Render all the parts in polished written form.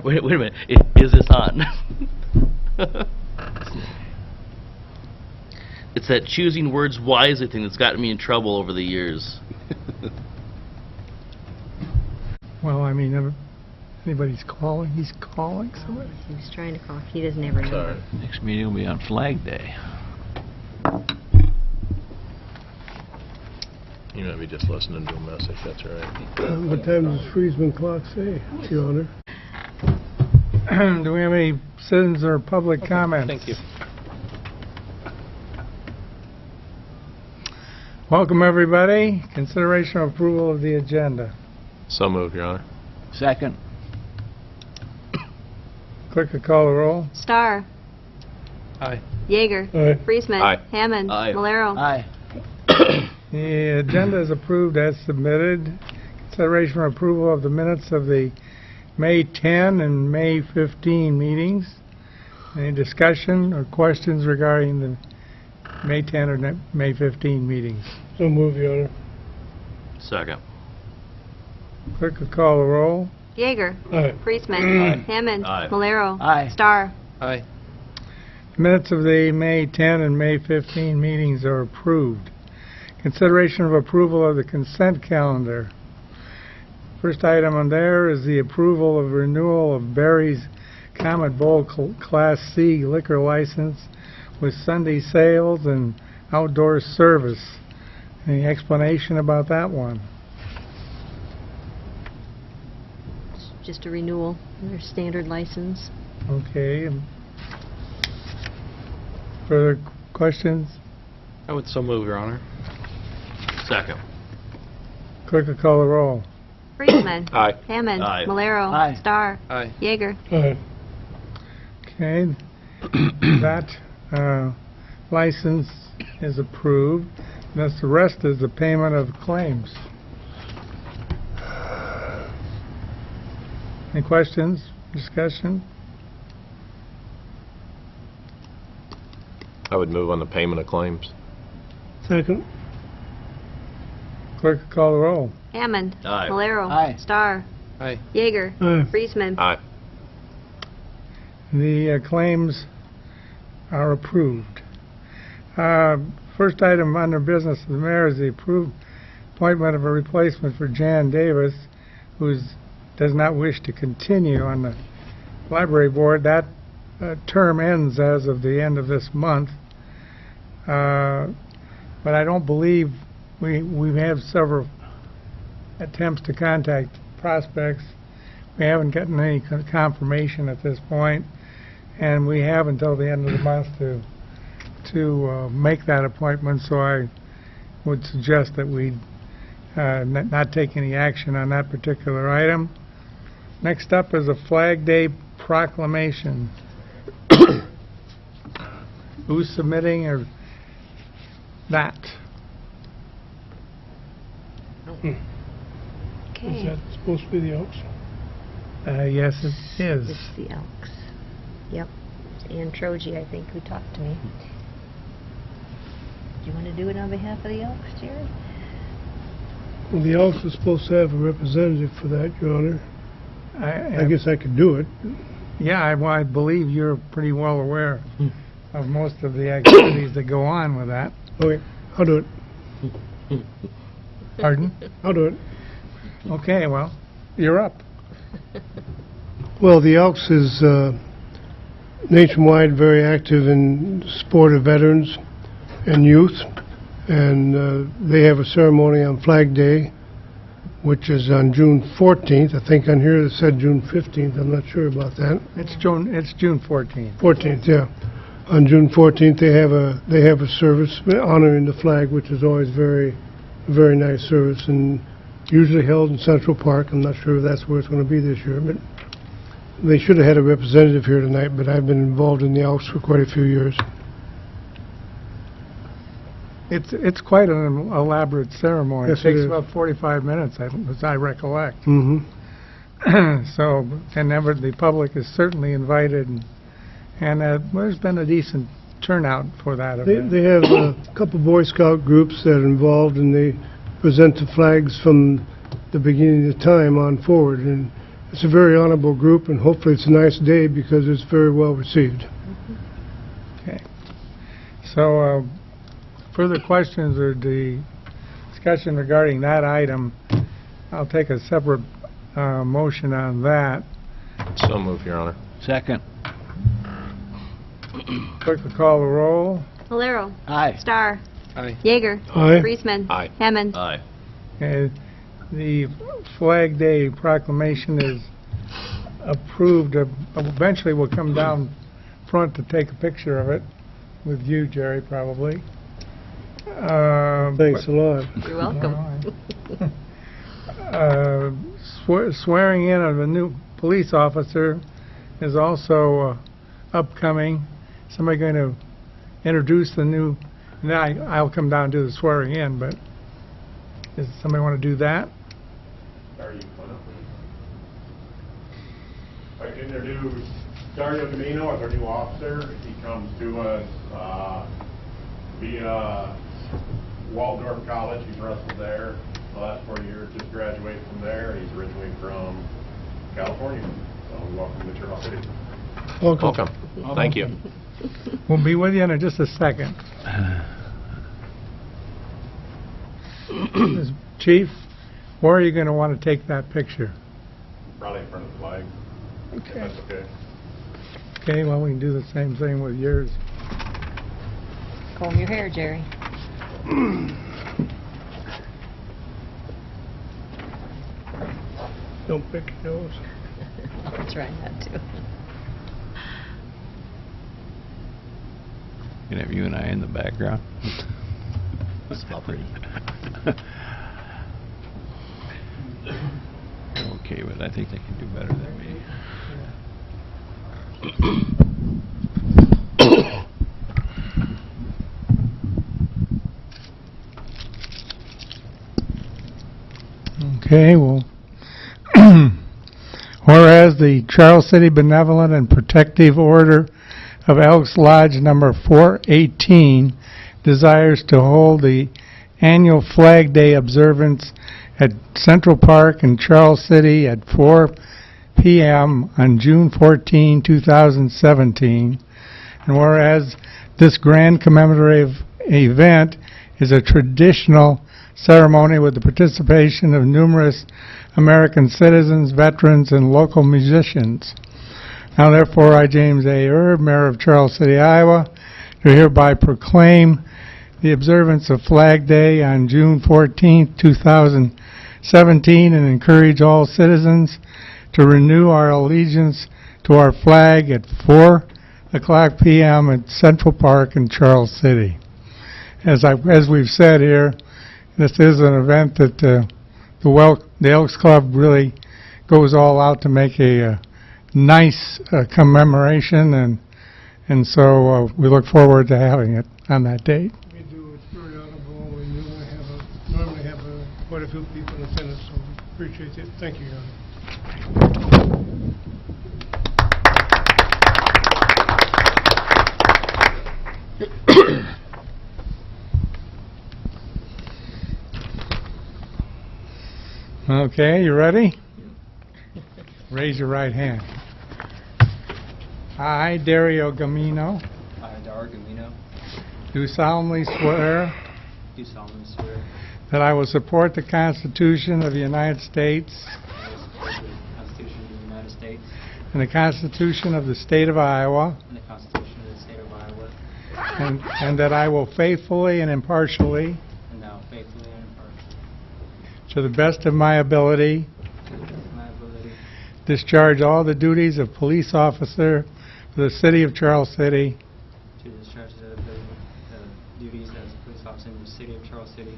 Wait a minute. Is this on? It's that choosing words wisely thing that's gotten me in trouble over the years. Well, I mean, anybody's calling, he's calling somebody. He was trying to call. He doesn't ever know. Sorry. Next meeting will be on Flag Day. You might be just listening to a message, that's all right. What time does Friesman clock say, Your Honor? Do we have any citizens or public comments? Thank you. Welcome, everybody. Consideration of approval of the agenda. So moved, Your Honor. Second. Clerk will call the roll. Starr. Aye. Yeager. Aye. Friesman. Aye. Hammond. Aye. Malero. Aye. The agenda is approved as submitted. Consideration of approval of the minutes of the May 10 and May 15 meetings. Any discussion or questions regarding the May 10 or May 15 meetings? So move, Your Honor. Second. Clerk will call the roll. Yeager. Aye. Friesman. Hammond. Aye. Malero. Aye. Starr. Aye. Minutes of the May 10 and May 15 meetings are approved. Consideration of approval of the consent calendar. First item on there is the approval of renewal of Barry's Comet Bowl Class C liquor license with Sunday sales and outdoor service. Any explanation about that one? Just a renewal. Their standard license. Okay. Further questions? I would so move, Your Honor. Second. Clerk will call the roll. Friesman. Aye. Hammond. Aye. Malero. Aye. Starr. Aye. Yeager. Aye. Okay. That license is approved. Thus, the rest is the payment of claims. Any questions, discussion? I would move on the payment of claims. Second. Clerk will call the roll. Hammond. Aye. Malero. Aye. Starr. Aye. Yeager. Aye. Friesman. Aye. The claims are approved. First item under business of the mayor is the approved appointment of a replacement for Jan Davis, who does not wish to continue on the library board. That term ends as of the end of this month. But I don't believe we have several attempts to contact prospects. We haven't gotten any confirmation at this point, and we have until the end of the month to make that appointment. So I would suggest that we not take any action on that particular item. Next up is a Flag Day proclamation. Who's submitting or that? Is Okay. that supposed to be the Elks? Yes, it is. It's the Elks. Yep. It's Ann Troji, I think, who talked to me. Do you want to do it on behalf of the Elks, Jerry? Well, the Elks is supposed to have a representative for that, Your Honor. I guess I could do it. Yeah, I believe you're pretty well aware of most of the activities that go on with that. Okay, I'll do it. Pardon? I'll do it. Okay, well, you're up. Well, the Elks is nationwide very active in support of veterans and youth, and they have a ceremony on Flag Day, which is on June 14th. I think on here it said June 15th. I'm not sure about that. It's June 14th. 14th, yeah. On June 14th, they have a service honoring the flag, which is always very nice service, and usually held in Central Park. I'm not sure if that's where it's going to be this year, but they should have had a representative here tonight, but I've been involved in the Elks for quite a few years. It's quite an elaborate ceremony. Yes, It takes it is. about 45 minutes, as I recollect. Mm-hmm. So, and the public is certainly invited, and there's been a decent turnout for that event. They have a couple Boy Scout groups that are involved, and they present the flags from the beginning of the time on forward. And it's a very honorable group, and hopefully it's a nice day because it's very well received. Okay. So, further questions or the discussion regarding that item, I'll take a separate motion on that. So moved, Your Honor. Second. Clerk will call the roll. Valero. Aye. Star. Aye. Yeager. Aye. Friesman. Aye. Hammond. Aye. And the Flag Day proclamation is approved. Eventually, we'll come down front to take a picture of it with you, Jerry, probably. Thanks a lot. You're welcome. Swearing in of a new police officer is also upcoming. Somebody going to introduce the new, now I'll come down and do the swearing in, but does somebody want to do that? Are you gonna please? I'd like to introduce Dario Gamino as our new officer. He comes to us via Waldorf College. He's wrestled there the last 4 years, just graduated from there. He's originally from California. So we welcome him to Charles City. Welcome. Thank you. We'll be with you in just a second. Chief, where are you going to want to take that picture? Probably in front of the flag. If Okay. that's okay. Okay, well, we can do the same thing with yours. Comb your hair, Jerry. Don't pick your nose. I'll try not to. You can have you and I in the background. Smell pretty. Okay, but I think they can do better than me. Okay, well, whereas the Charles City Benevolent and Protective Order of Elks Lodge number 418 desires to hold the annual Flag Day observance at Central Park in Charles City at 4 p.m. on June 14, 2017. And whereas this grand commemorative event is a traditional ceremony with the participation of numerous American citizens, veterans, and local musicians. Now therefore, I, James A. Erb, Mayor of Charles City, Iowa, do hereby proclaim the observance of Flag Day on June 14, 2017, and encourage all citizens to renew our allegiance to our flag at 4 o'clock p.m. at Central Park in Charles City. As we've said here, this is an event that the Elks Club really goes all out to make a nice commemoration, and so we look forward to having it on that date. We do, it's very honorable. We normally have quite a few people in attendance, so we appreciate it. Thank you, Your Honor. Okay, you ready? Raise your right hand. I, Dario Gamino, I, Dario Gamino, do solemnly swear do solemnly swear that I will support the Constitution of the United States that I will support the Constitution of the United States and the Constitution of the State of Iowa, and the Constitution of the State of Iowa, and that I will faithfully and impartially, and that I will faithfully and impartially, to the best of my ability, to the best of my ability, discharge all the duties of police officer for the City of Charles City, to discharge the duties as a police officer in the City of Charles City,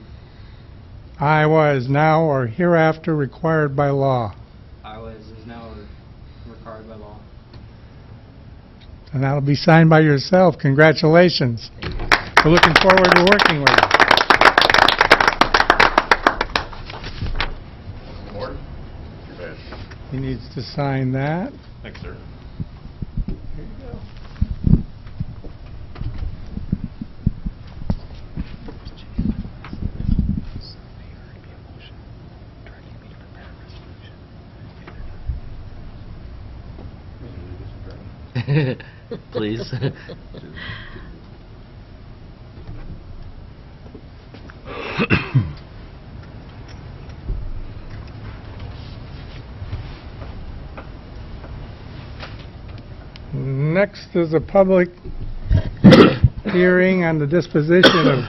Iowa, is now or hereafter required by law. Iowa is now required by law. And that'll be signed by yourself. Congratulations. We're looking forward to working with you. Board, your badge. He needs to sign that. Thanks, sir. There you go. Please. Next is a public hearing on the disposition of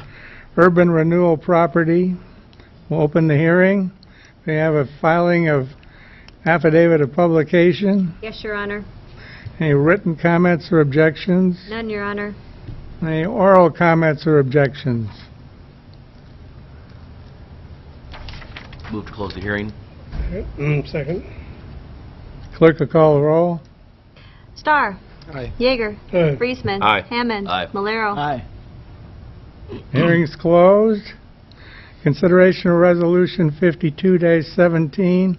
urban renewal property. We'll open the hearing. We have a filing of affidavit of publication. Yes, Your Honor. Any written comments or objections? None, Your Honor. Any oral comments or objections? Move to close the hearing. Second. Clerk will call the roll. Starr. Aye. Yeager. Aye. Friesman. Aye. Hammond. Aye. Malero. Hearing's closed. Consideration of Resolution 52-17,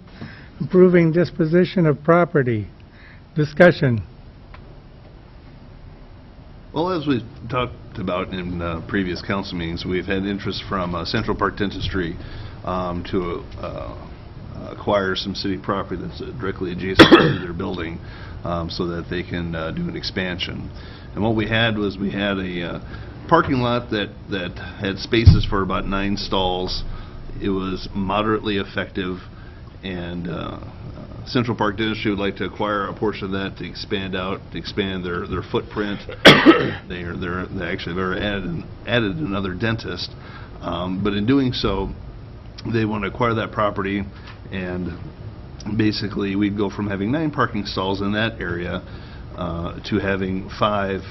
approving disposition of property. Discussion. Well, as we've talked about in previous council meetings, we've had interest from Central Park Dentistry to acquire some city property that's directly adjacent to their building so that they can do an expansion. And what we had was we had a parking lot that had spaces for about 9 stalls. It was moderately effective, and Central Park Dentistry would like to acquire a portion of that to expand out, to expand their footprint. They actually added another dentist, but in doing so, they want to acquire that property, and basically we'd go from having 9 parking stalls in that area to having 5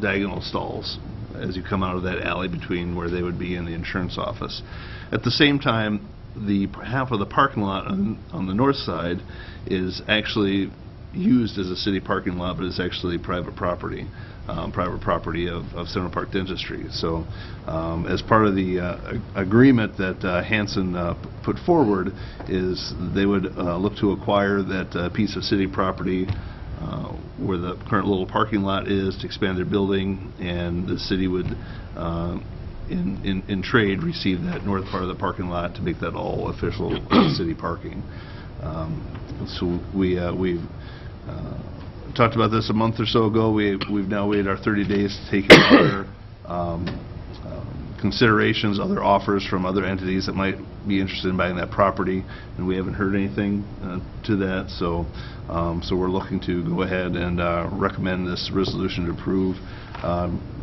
diagonal stalls as you come out of that alley between where they would be in the insurance office. At the same time, the half of the parking lot on the north side is actually used as a city parking lot, but it's actually private property of Central Park Dentistry. So as part of the agreement that Hanson put forward is they would look to acquire that piece of city property where the current little parking lot is to expand their building, and the city would in trade receive that north part of the parking lot to make that all official city parking. So we've talked about this a month or so ago. We've now waited our 30 days to take other considerations, other offers from other entities that might be interested in buying that property, and we haven't heard anything to that. So we're looking to go ahead and recommend this resolution to approve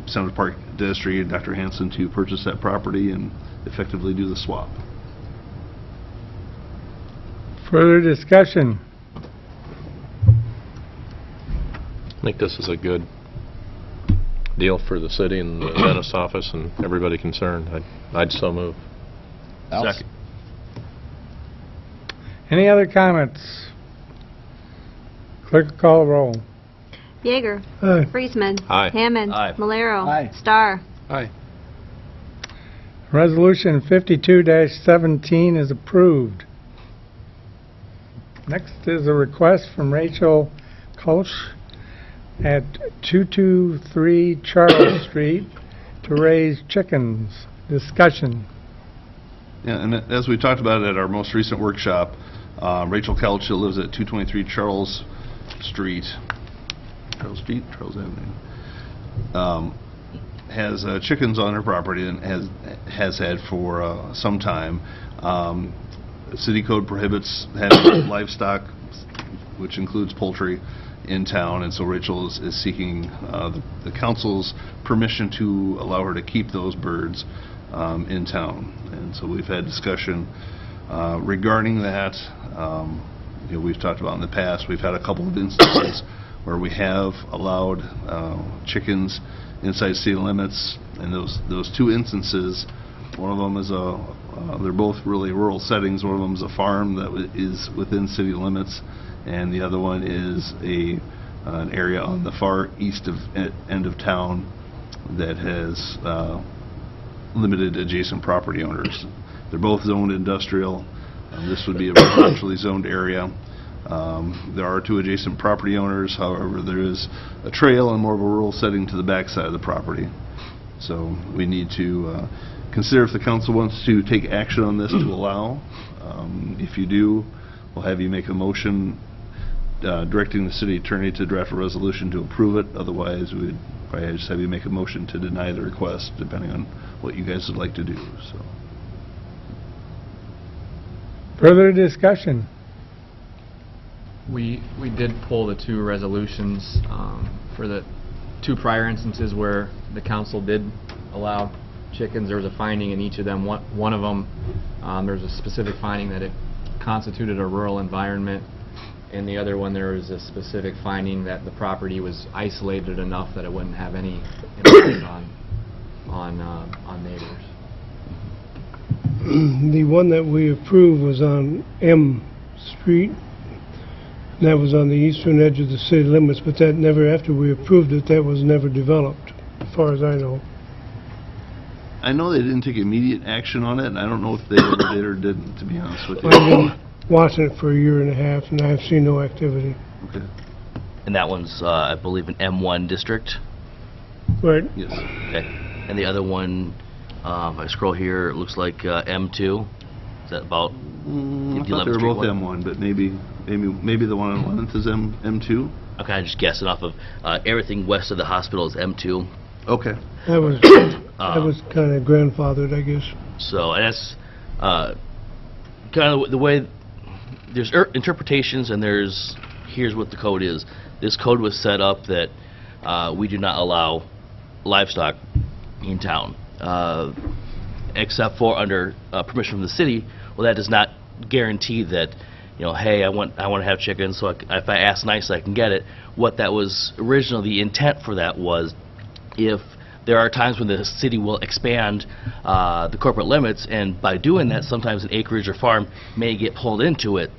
Central Park Dentistry and Dr. Hanson to purchase that property and effectively do the swap. Further discussion. I think this is a good deal for the city and the dentist's office and everybody concerned. I'd so move. Second. Any other comments? Clerk will call the roll. Yeager. Aye. Friesman. Aye. Hammond. Aye. Malero. Starr. Aye. Resolution 52-17 is approved. Next is a request from Rachel Kolsch at 223 Charles Street to raise chickens. Discussion. Yeah, and as we talked about at our most recent workshop, Rachel Couch, who lives at 223 Charles Avenue, has chickens on her property and has had for some time. City code prohibits having livestock, which includes poultry, in town, and so Rachel is seeking the council's permission to allow her to keep those birds in town. And so we've had discussion regarding that. We've talked about in the past, we've had a couple of instances where we have allowed chickens inside city limits, and those 2 instances, one of them is they're both really rural settings. One of them is a farm that is within city limits, and the other one is an area on the far east end of town that has limited adjacent property owners. They're both zoned industrial. This would be a residentially zoned area. There are 2 adjacent property owners. However, there is a trail and more of a rural setting to the back side of the property. So we need to consider if the council wants to take action on this to allow. If you do, we'll have you make a motion directing the city attorney to draft a resolution to approve it. Otherwise, we would probably just have you make a motion to deny the request, depending on what you guys would like to do, so. Further discussion? We did pull the 2 resolutions for the 2 prior instances where the council did allow chickens. There was a finding in each of them. One of them, there's a specific finding that it constituted a rural environment, and the other one there was a specific finding that the property was isolated enough that it wouldn't have any impact on neighbors. The one that we approved was on M Street. That was on the eastern edge of the city limits, but that never, after we approved it, that was never developed, as far as I know. I know they didn't take immediate action on it, and I don't know if they ever did or didn't, to be honest with you. I've been watching it for a year and a half, and I've seen no activity. Okay. And that one's, I believe, an M1 district. Right. Yes. Okay. And the other one, if I scroll here, it looks like M2. Is that about I the thought they 11th were Street both one? M1, but maybe the one on 11th is M2? Okay, I'm just guessing off of everything west of the hospital is M2. Okay. That was kind of grandfathered, I guess. So and that's kind of the way. There's interpretations, and here's what the code is. This code was set up that we do not allow livestock in town, except for under permission from the city. Well, that does not guarantee that, hey, I want to have chickens, so if I ask nice, I can get it. What that was originally, the intent for that was, if there are times when the city will expand the corporate limits, and by doing that, sometimes an acreage or farm may get pulled into it,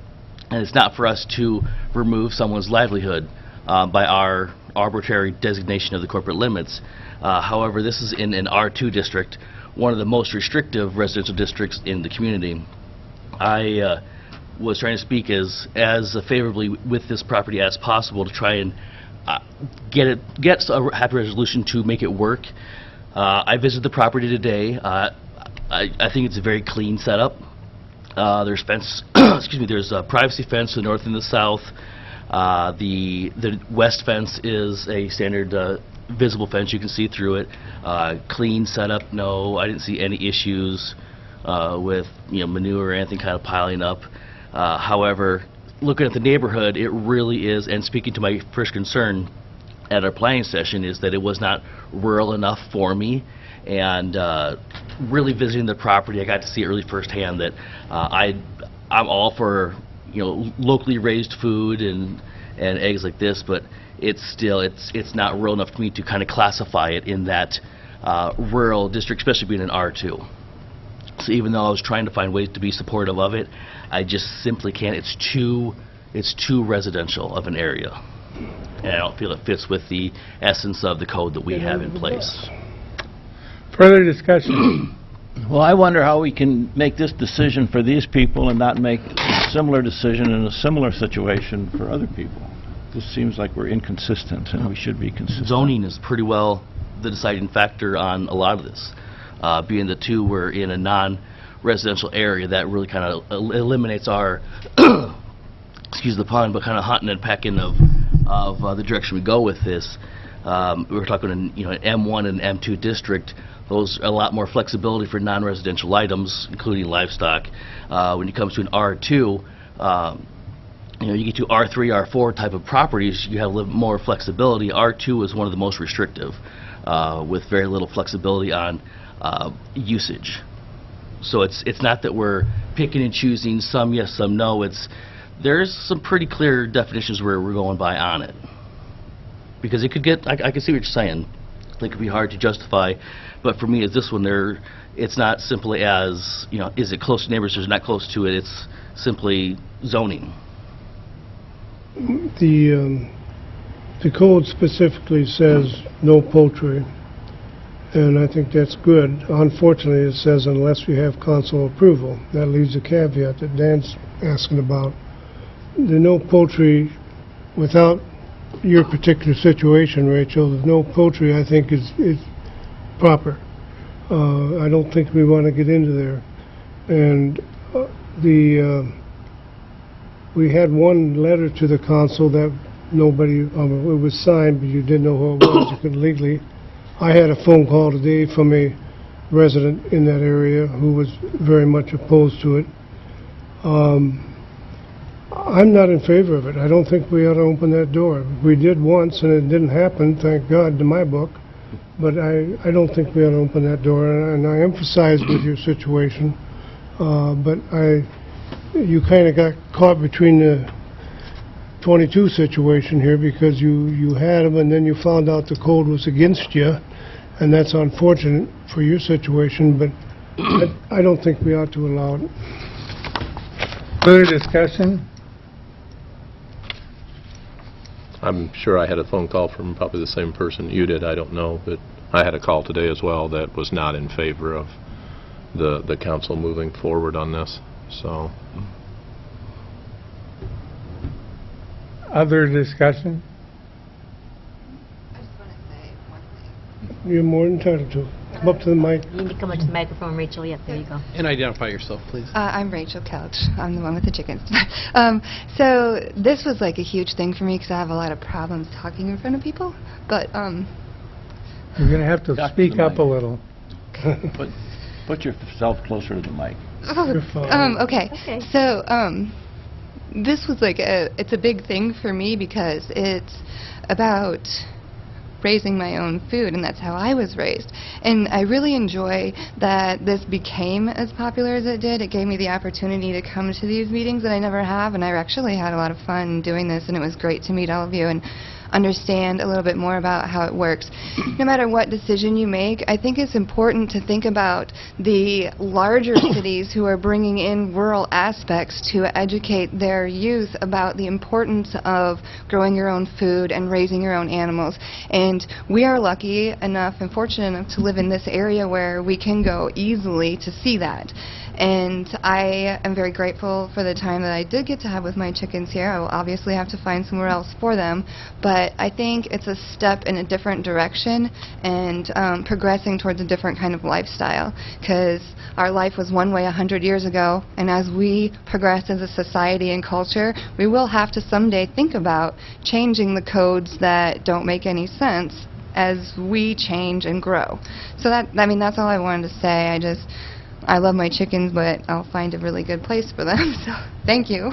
and it's not for us to remove someone's livelihood by our arbitrary designation of the corporate limits. However, this is in an R2 district, one of the most restrictive residential districts in the community. I was trying to speak as favorably with this property as possible to try and get a happy resolution to make it work. I visited the property today. I think it's a very clean setup. There's fence, excuse me. There's a privacy fence to the north and the south. The west fence is a standard visible fence. You can see through it. Clean setup. No, I didn't see any issues with manure or anything kind of piling up. However, looking at the neighborhood, it really is, and speaking to my first concern at our planning session, is that it was not rural enough for me. And really visiting the property, I got to see early firsthand that I'm all for locally raised food and eggs like this, but it's not rural enough for me to kind of classify it in that rural district, especially being an R2. So even though I was trying to find ways to be supportive of it, I just simply can't. It's too residential of an area, and I don't feel it fits with the essence of the code that we have in place. Further discussion? Well, I wonder how we can make this decision for these people and not make a similar decision in a similar situation for other people. This seems like we're inconsistent, and we should be consistent. Zoning is pretty well the deciding factor on a lot of this. Being the two were in a non-residential area, that really kind of eliminates our, excuse the pun, but kind of hunting and pecking of the direction we go with this. We were talking in an M1 and M2 district. Those are a lot more flexibility for non-residential items, including livestock. When it comes to an R2, you get to R3, R4 type of properties, you have a little more flexibility. R2 is one of the most restrictive, with very little flexibility on usage. So it's not that we're picking and choosing, some yes, some no. There's some pretty clear definitions where we're going by on it. Because it could get, I can see what you're saying. It could be hard to justify, but for me, as this one, it's not simply as, is it close to neighbors or is it not close to it? It's simply zoning. The code specifically says no poultry, and I think that's good. Unfortunately, it says unless you have council approval. That leaves a caveat that Dan's asking about. The no poultry, without your particular situation, Rachel, the no poultry, I think, is proper. I don't think we want to get into there. And we had one letter to the council that nobody, it was signed, but you didn't know who it was, you couldn't legally. I had a phone call today from a resident in that area who was very much opposed to it. I'm not in favor of it. I don't think we ought to open that door. We did once, and it didn't happen, thank God, to my book. But I don't think we ought to open that door, and I empathize with your situation. But you kind of got caught between the 22 situation here because you had them, and then you found out the code was against you, and that's unfortunate for your situation, but I don't think we ought to allow it. Further discussion? I'm sure I had a phone call from probably the same person you did, I don't know, but I had a call today as well that was not in favor of the council moving forward on this, so. Other discussion? You're more than entitled to. Come up to the mic. You need to come up to the microphone, Rachel. Yep, there you go. And identify yourself, please. I'm Rachel Couch. I'm the one with the chickens. So this was like a huge thing for me because I have a lot of problems talking in front of people. But You're going to have to Talk to speak the up mic. a little. Put yourself closer to the mic. Okay. Okay. So this was like it's a big thing for me because it's about raising my own food, and that's how I was raised. And I really enjoy that this became as popular as it did. It gave me the opportunity to come to these meetings that I never have, and I actually had a lot of fun doing this, and it was great to meet all of you and understand a little bit more about how it works. No matter what decision you make, I think it's important to think about the larger cities who are bringing in rural aspects to educate their youth about the importance of growing your own food and raising your own animals. And we are lucky enough and fortunate enough to live in this area where we can go easily to see that. And I am very grateful for the time that I did get to have with my chickens here. I will obviously have to find somewhere else for them, but I think it's a step in a different direction and progressing towards a different kind of lifestyle, because our life was one way 100 years ago, and as we progress as a society and culture, we will have to someday think about changing the codes that don't make any sense as we change and grow. So that's all I wanted to say. I love my chickens, but I'll find a really good place for them. So, thank you.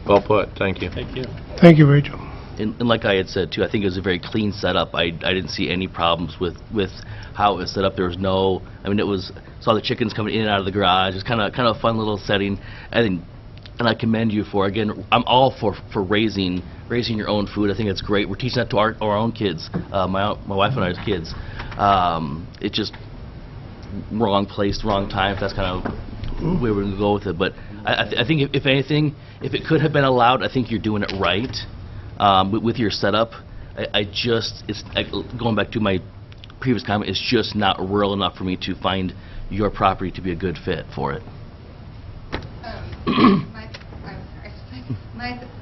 Well put, thank you. Thank you. Thank you, Rachel. And like I had said too, I think it was a very clean setup. I didn't see any problems with how it was set up. There was no, saw the chickens coming in and out of the garage. It's kind of a fun little setting. And I commend you for, again, I'm all for raising your own food. I think it's great. We're teaching that to our own kids, my wife and I's kids. It just wrong place, wrong time. If that's kind of where we're going to go with it. But I think if anything, if it could have been allowed, I think you're doing it right with your setup. Going back to my previous comment, it's just not rural enough for me to find your property to be a good fit for it.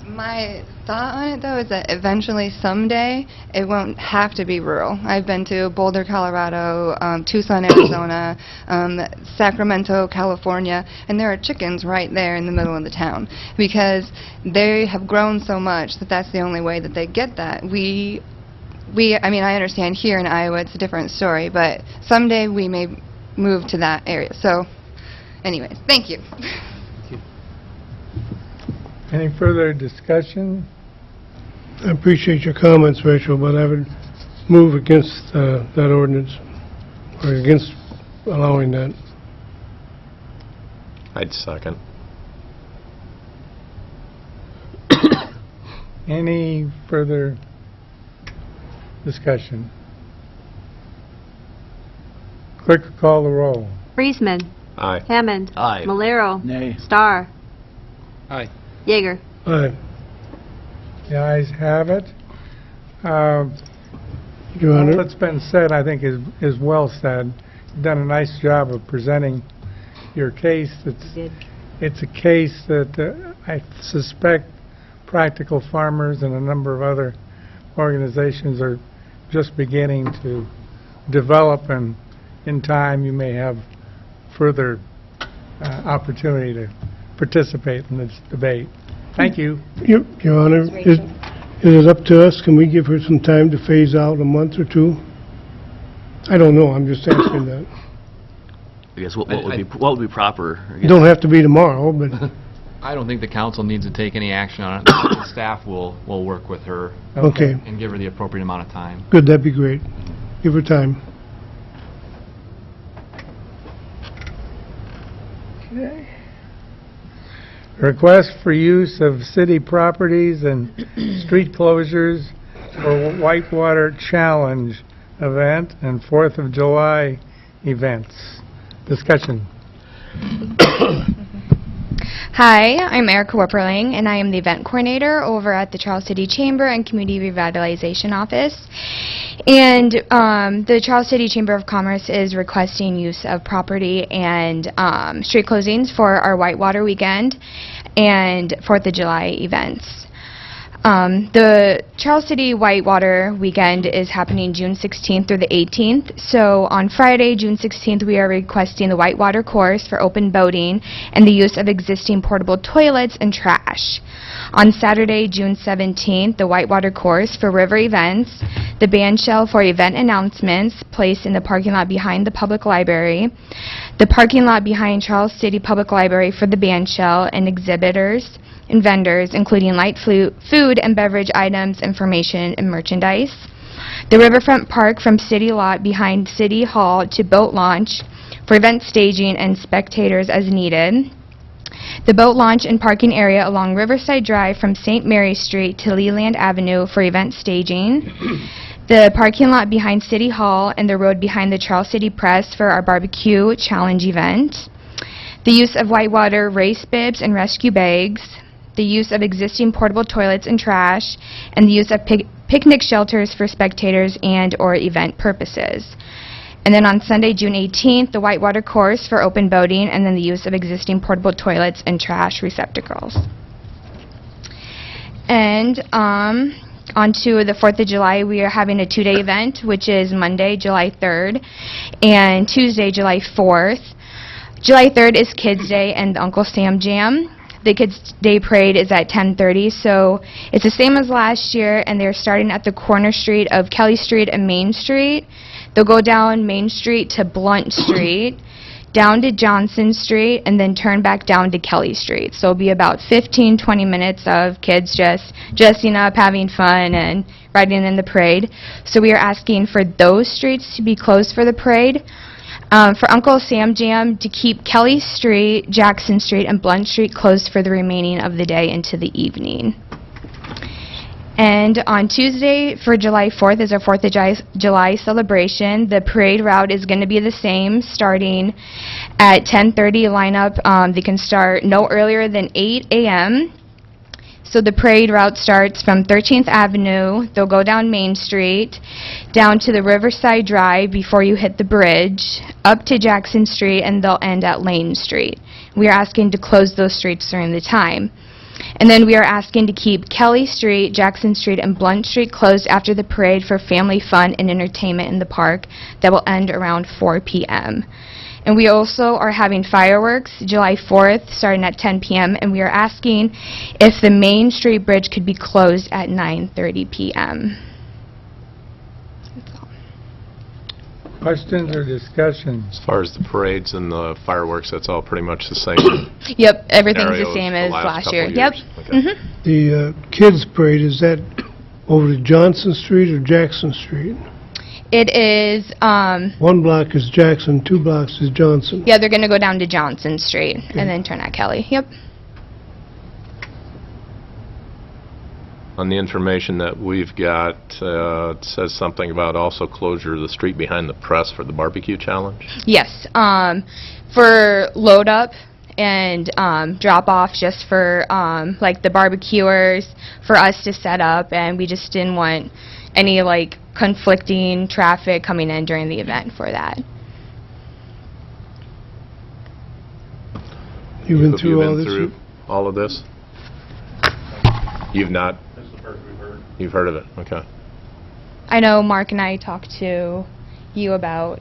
My thought on it, though, is that eventually, someday, it won't have to be rural. I've been to Boulder, Colorado, Tucson, Arizona, Sacramento, California, and there are chickens right there in the middle of the town because they have grown so much that that's the only way that they get that. I understand here in Iowa it's a different story, but someday we may move to that area. So, anyways, thank you. Any further discussion? I appreciate your comments, Rachel, but I would move against that ordinance, or against allowing that. I'd second. Any further discussion? Clerk will call the roll. Friesman. Aye. Hammond. Aye. Malero. Nay. Starr. Aye. Yeager. Aye. The ayes have it. Your Honor. What's been said, I think, is well said. You've done a nice job of presenting your case. It's a case that I suspect Practical Farmers and a number of other organizations are just beginning to develop, and in time you may have further opportunity to participate in this debate. Thank you. Your Honor, is it up to us? Can we give her some time to phase out a month or two? I don't know, I'm just asking that. I guess what would be proper? I It guess? don't have to be tomorrow, but, I don't think the council needs to take any action on it. The staff will work with her okay, and give her the appropriate amount of time. good, that'd be great. Give her time. Okay. Request for use of city properties and street closures for Whitewater Challenge event and 4th of July events. Discussion. Hi, I'm Erica Wipperling, and I am the event coordinator over at the Charles City Chamber and Community Revitalization Office. And the Charles City Chamber of Commerce is requesting use of property and street closings for our Whitewater weekend and 4th of July events. The Charles City Whitewater weekend is happening June 16th through the 18th. So on Friday, June 16th, we are requesting the Whitewater course for open boating and the use of existing portable toilets and trash. On Saturday, June 17th, the Whitewater course for river events, the band shell for event announcements placed in the parking lot behind the public library, the parking lot behind Charles City Public Library for the band shell and exhibitors and vendors, including light food and beverage items, information, and merchandise. The riverfront park from City Lot behind City Hall to boat launch for event staging and spectators as needed. The boat launch and parking area along Riverside Drive from St. Mary Street to Leland Avenue for event staging. The parking lot behind City Hall and the road behind the Charles City Press for our barbecue challenge event. The use of whitewater race bibs and rescue bags. The use of existing portable toilets and trash, and the use of picnic shelters for spectators and or event purposes. And then on Sunday, June 18th, the Whitewater course for open boating, and then the use of existing portable toilets and trash receptacles. And on to the 4th of July, we are having a two-day event, which is Monday, July 3rd, and Tuesday, July 4th. July 3rd is Kids Day and Uncle Sam Jam. The Kids Day Parade is at 10:30, so it's the same as last year, and they're starting at the corner street of Kelly Street and Main Street. They'll go down Main Street to Blunt Street, down to Johnson Street, and then turn back down to Kelly Street. So it'll be about 15-20 minutes of kids just dressing up, having fun, and riding in the parade. So we are asking for those streets to be closed for the parade. For Uncle Sam Jam to keep Kelly Street, Jackson Street, and Blunt Street closed for the remaining of the day into the evening. And on Tuesday, for July 4th, is our 4th of July celebration. The parade route is going to be the same, starting at 10:30 lineup. They can start no earlier than 8 a.m. So the parade route starts from 13th Avenue. They'll go down Main Street, down to the Riverside Drive before you hit the bridge, up to Jackson Street, and they'll end at Lane Street. We are asking to close those streets during the time. And then we are asking to keep Kelly Street, Jackson Street, and Blunt Street closed after the parade for family fun and entertainment in the park that will end around 4 p.m. And we also are having fireworks July 4th starting at 10 p.m. and we are asking if the Main Street Bridge could be closed at 9:30 p.m. That's all. Questions or discussion? As far as the parades and the fireworks, that's all pretty much the same. Yep, everything's scenario the same the as last last couple year. of Yep. years. Okay. The kids' parade, is that over to Johnson Street or Jackson Street? It is, One block is Jackson, 2 blocks is Johnson. yeah, they're going to go down to Johnson Street and then turn at Kelly. Yep. On the information that we've got, it says something about also closure of the street behind the press for the barbecue challenge. Yes, for load up and drop off just for like the barbecuers, for us to set up, and we just didn't want any like conflicting traffic coming in during the event for that. You've been Have through you all been this? through all of this? You've not? This is the first we've heard. You've heard of it, okay. I know Mark and I talked to you about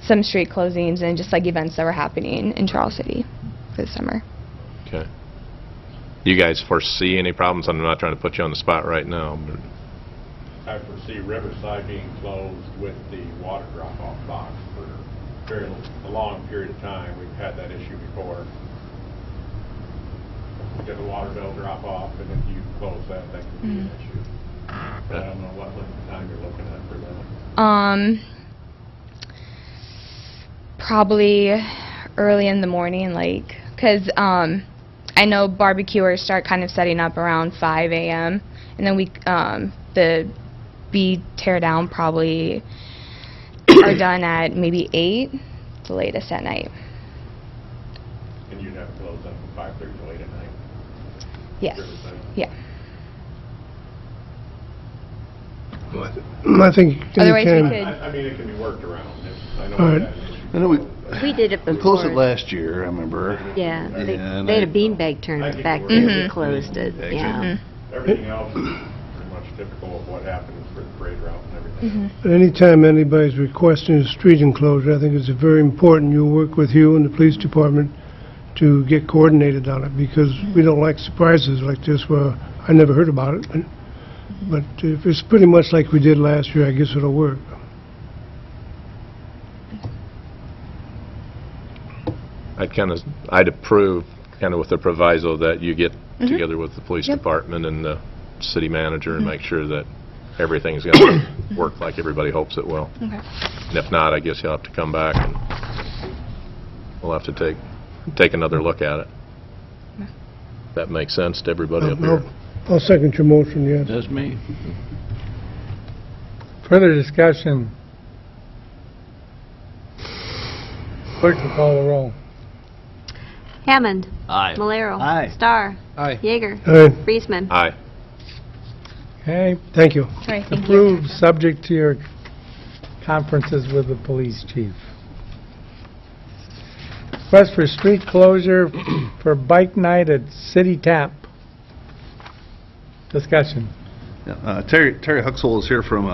some street closings and just like events that were happening in Charles City for the summer. Okay. you guys foresee any problems? I'm not trying to put you on the spot right now, but I foresee Riverside being closed with the water drop-off box for a long period of time. We've had that issue before. You get a water bill drop-off, and if you close that, that could be an issue. But I don't know what length of time you're looking at for that. Probably early in the morning, like, because I know barbecuers start kind of setting up around 5 a.m. and then the bee tear down probably are done at maybe 8, the latest at night. And you'd have to close up from 5:30 to 8 at night? Yes. Riverside? Yeah. I think Otherwise we anytime- could- I mean, it can be worked around. I know All right. that issue. I know we We did it before. closed it last year, I remember. Yeah, they And had I- a beanbag tournament back I then. think We closed it. Exactly. Yeah. Everything else is pretty much typical of what happens for the parade route and everything. Anytime anybody's requesting a street enclosure, I think it's very important you work with you and the police department to get coordinated on it, because we don't like surprises like this where I never heard about it. But if it's pretty much like we did last year, I guess it'll work. I'd approve kind of with the proviso that you get together with the police department and the city manager and make sure that everything's going to work like everybody hopes it will. Okay. And if not, I guess you'll have to come back and we'll have to take another look at it. That makes sense to everybody up here. I'll second your motion, yes. That's me. Further discussion. Clerk will call the roll. Hammond. Aye. Malero. Aye. Starr. Aye. Yeager. Aye. Friesman. Aye. Okay, Thank you. All right, thank you. approved, subject to your conferences with the police chief. Request for street closure for bike night at City Tap. Discussion. Terry Huxell is here from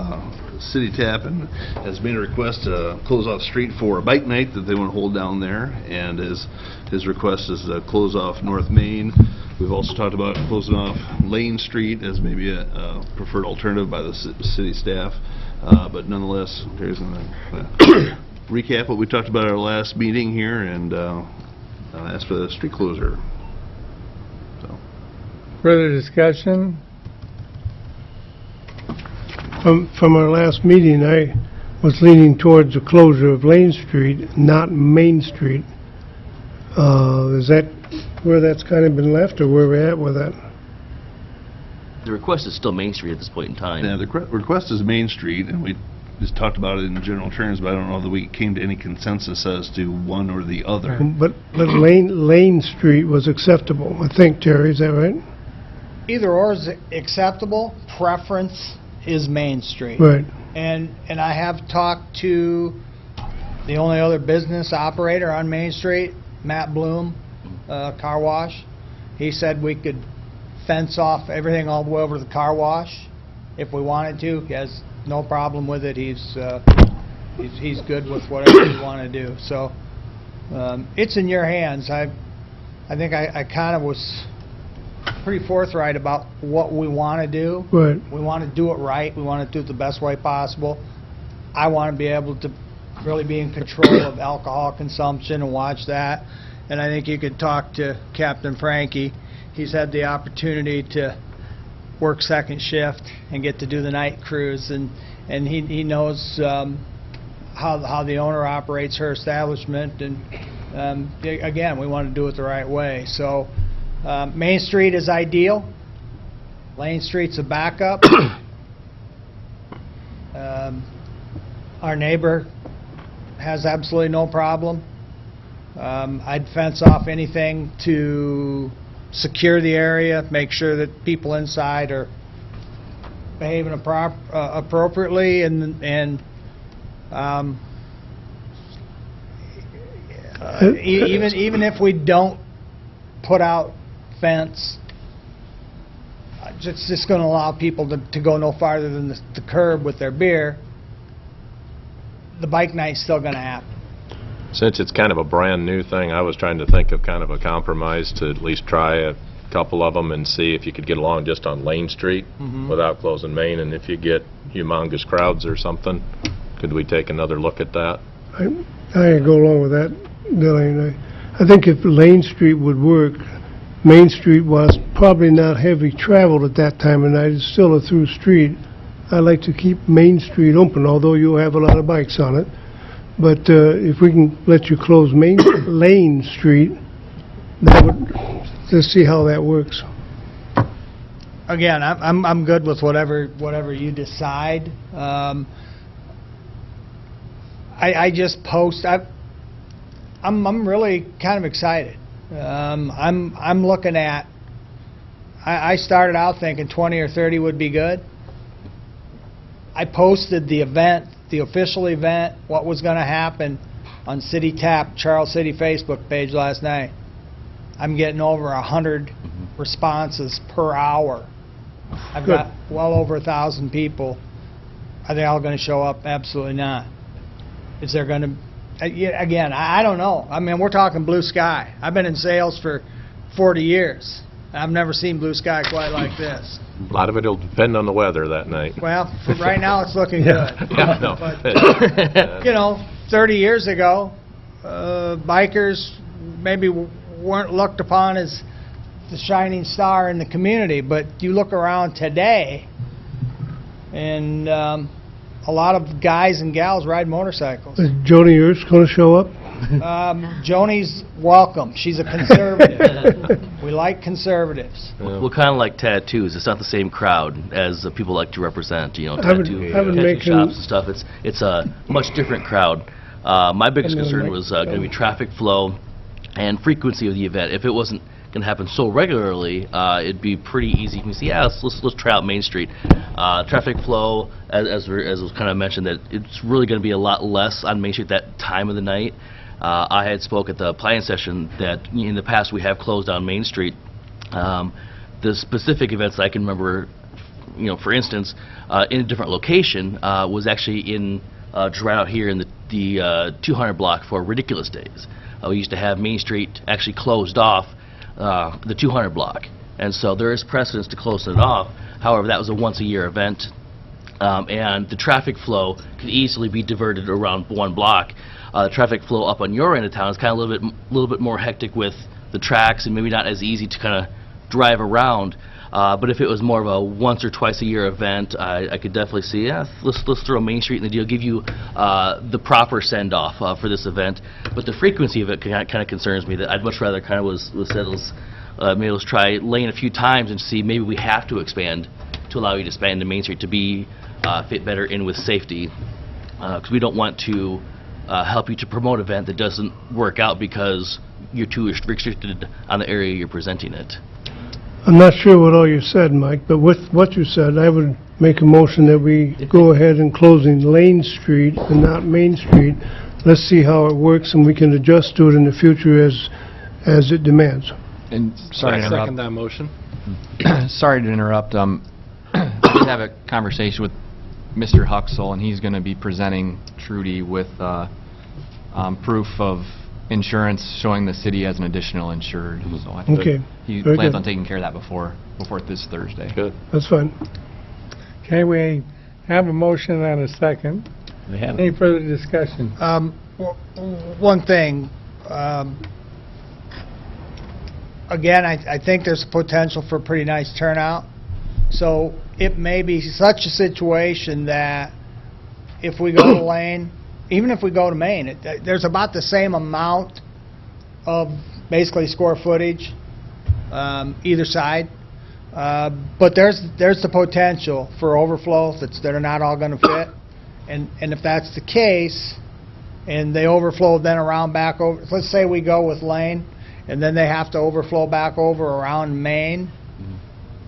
City Tap and has made a request to close off the street for a bike night that they want to hold down there, and his request is to close off North Main. We've also talked about closing off Lane Street as maybe a preferred alternative by the city staff, but nonetheless, Terry's going to recap what we talked about at our last meeting here and ask for the street closure. So. Further discussion. From our last meeting, I was leaning towards the closure of Lane Street, not Main Street. Is that where that's kind of been left, or where we're at with that? The request is still Main Street at this point in time. Yeah, the request is Main Street, and we just talked about it in general terms, but I don't know that we came to any consensus as to one or the other. But Lane Street was acceptable, I think, Terry, is that right? Either or is acceptable. Preference is Main Street. Right. And I have talked to the only other business operator on Main Street, Matt Bloom, car wash. He said we could fence off everything all the way over to the car wash if we wanted to. He has no problem with it. He's good with whatever you want to do. So it's in your hands. I think I kind of was pretty forthright about what we want to do. Right. We want to do it right. We want to do it the best way possible. I want to be able to really be in control of alcohol consumption and watch that. And I think you could talk to Captain Frankie. He's had the opportunity to work second shift and get to do the night cruise, and he knows how the owner operates her establishment. And again, we want to do it the right way. So Main Street is ideal. Lane Street's a backup. Our neighbor has absolutely no problem. I'd fence off anything to secure the area, make sure that people inside are behaving appropriately, and even if we don't put out fence, it's just going to allow people to go no farther than the curb with their beer. The bike night's still going to happen. Since it's kind of a brand new thing, I was trying to think of kind of a compromise to at least try couple of them and see if you could get along just on Lane Street without closing Main, and if you get humongous crowds or something, could we take another look at that? I go along with that, Dylan. I think if Lane Street would work, Main Street was probably not heavy traveled at that time of night. It's still a through street. I like to keep Main Street open, although you'll have a lot of bikes on it. But if we can let you close Lane Street, that would, let's see how that works. Again, I'm good with whatever you decide. I just post. I'm really kind of excited. I'm looking at. I started out thinking 20 or 30 would be good. I posted the event, the official event, what was going to happen on City Tap, Charles City Facebook page last night. I'm getting over 100 responses per hour. I've got well over 1,000 people. Are they all going to show up? Absolutely not. Is there going to... Again, I don't know. I mean, we're talking blue sky. I've been in sales for 40 years. I've never seen blue sky quite like this. A lot of it will depend on the weather that night. Well, for right now it's looking good. Yeah, no. But, you know, 30 years ago, bikers maybe weren't looked upon as the shining star in the community, but you look around today, and a lot of guys and gals ride motorcycles. Is Joni Ernst going to show up? Joni's welcome. She's a conservative. We like conservatives. Well, kind of like tattoos. It's not the same crowd as people like to represent. You know, tattoo shops and stuff. It's a much different crowd. My biggest concern was going to be traffic flow and frequency of the event. If it wasn't going to happen so regularly, it'd be pretty easy. You can see, yeah, let's try out Main Street. Traffic flow, as was kind of mentioned, that it's really going to be a lot less on Main Street that time of the night. I had spoke at the planning session that in the past we have closed down Main Street. The specific events that I can remember, you know, for instance, in a different location was actually in right out here in the 200 block for Ridiculous Days. We used to have Main Street actually closed off the 200 block, and so there is precedence to close it off. However, that was a once-a-year event, and the traffic flow could easily be diverted around one block. The traffic flow up on your end of town is kind of a little bit more hectic with the tracks, and maybe not as easy to kind of drive around. But if it was more of a once or twice a year event, I could definitely see, yeah, let's throw Main Street in the deal, give you the proper send-off for this event. But the frequency of it kind of concerns me. That I'd much rather kind of was said, maybe let's try Lane a few times and see maybe we have to expand to allow you to expand to Main Street to be fit better in with safety, because we don't want to help you to promote an event that doesn't work out because you're too restricted on the area you're presenting it. I'm not sure what all you said, Mike, but with what you said, I would make a motion that we go ahead and closing Lane Street and not Main Street. Let's see how it works, and we can adjust to it in the future as it demands. And sorry to interrupt. Second that motion. Sorry to interrupt. I did have a conversation with Mr. Huxell, and he's going to be presenting Trudy with proof of insurance showing the city as an additional insured. So I think he plans on taking care of that before this Thursday. Good. That's fine. Okay, we have a motion and a second. Any further discussion? One thing. Again, I think there's potential for a pretty nice turnout. So it may be such a situation that if we go to Lane, even if we go to Main, there's about the same amount of basically square footage either side. But there's the potential for overflow that are not all going to fit. And if that's the case, and they overflow then around back over, let's say we go with Lane, and then they have to overflow back over around Main,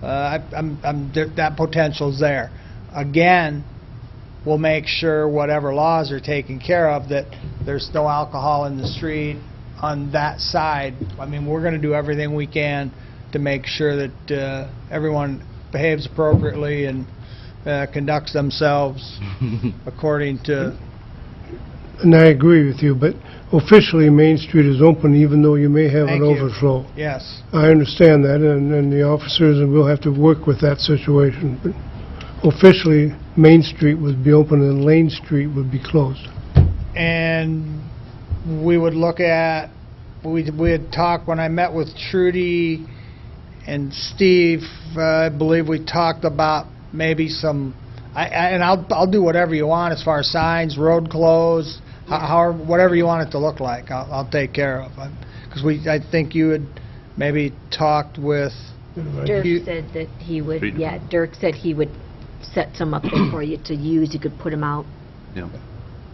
that potential's there. Again, we'll make sure whatever laws are taken care of, that there's no alcohol in the street on that side. I mean, we're going to do everything we can to make sure that everyone behaves appropriately and conducts themselves according to... And I agree with you, but officially, Main Street is open even though you may have an Thank you. overflow. Yes. I understand that, and the officers, and we'll have to work with that situation. But officially, Main Street would be open and Lane Street would be closed. And we would look at, we had talked, when I met with Trudy and Steve, I believe we talked about maybe some, and I'll do whatever you want as far as signs, road closed, whatever you want it to look like, I'll take care of. Because I think you had maybe talked with... Dirk said that he would, Dirk said he would set some up there for you to use. You could put them out, Yeah.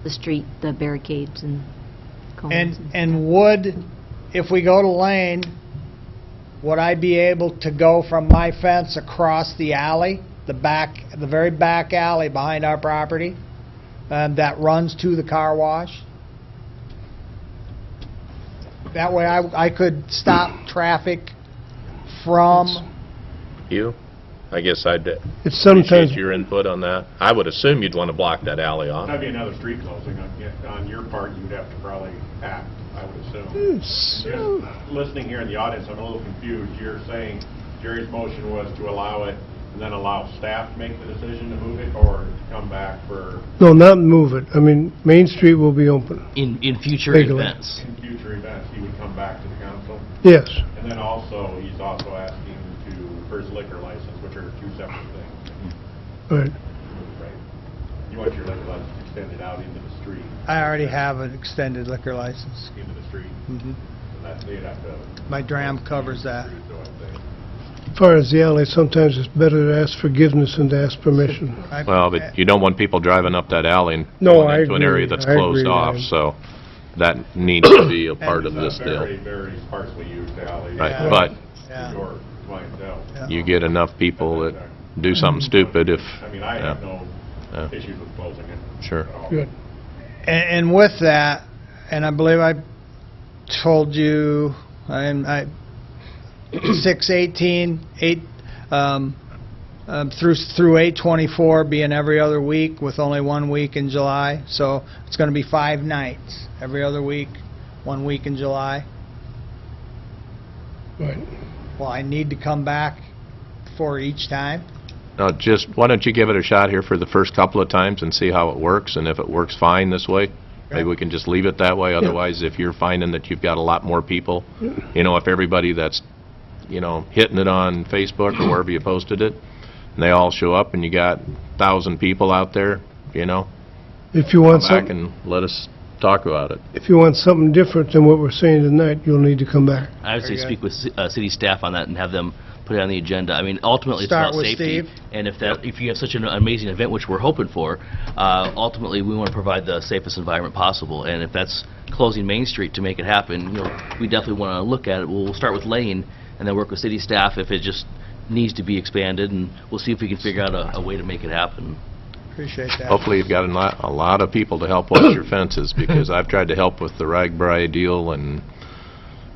the street, the barricades and cones. And would, if we go to Lane, would I be able to go from my fence across the alley, the very back alley behind our property, that runs to the car wash? That way I could stop traffic from... You? I guess I'd It's sometimes... appreciate your input on that. I would assume you'd want to block that alley off. That'd be another street closing. On your part, you would have to probably act, I would assume. Just listening here in the audience, I'm a little confused. You're saying Jerry's motion was to allow it and then allow staff to make the decision to move it, or to come back for... No, not move it. I mean, Main Street will be open. In future Legally. events. In future events, he would come back to the council? Yes. And then also, he's also asking for his liquor license, which are two separate things. Right. Right. You want your liquor license extended out into the street. I already have an extended liquor license. Into the street. Mhm. So that, they'd have to... My DRAM covers that. As far as the alley, sometimes it's better to ask forgiveness than to ask permission. Well, but you don't want people driving up that alley and No, going I into an area agree. that's I closed agree, off, Ryan. so that needs to be a part of this Very, deal. very sparsely used alley. Right, Yeah. but Yeah. Your clientele. you get enough people that do something stupid if... I mean, I have no Yeah. issues with closing it. Sure. at all. Good. And with that, and I believe I told you, I 6/18, through 8/24 being every other week with only 1 week in July. So it's going to be 5 nights every other week, 1 week in July. Right. Well, I need to come back for each time. No, just, why don't you give it a shot here for the first couple of times and see how it works, and if it works fine this way, maybe we can just leave it that way. Otherwise, if you're finding that you've got a lot more people, you know, if everybody that's, you know, hitting it on Facebook or wherever you posted it, and they all show up and you got 1,000 people out there, you know, If you come want back something, and let us talk about it. if you want something different than what we're saying tonight, you'll need to come back. I would say Very speak with city staff on that and have them put it on the agenda. I mean, ultimately, it's Start about with safety. Steve. And if you have such an amazing event, which we're hoping for, ultimately, we want to provide the safest environment possible. And if that's closing Main Street to make it happen, you know, we definitely want to look at it. We'll start with Lane and then work with city staff if it just needs to be expanded, and we'll see if we can figure out a way to make it happen. Appreciate that. Hopefully, you've got a lot of people to help watch your fences, because I've tried to help with the Ragbri deal and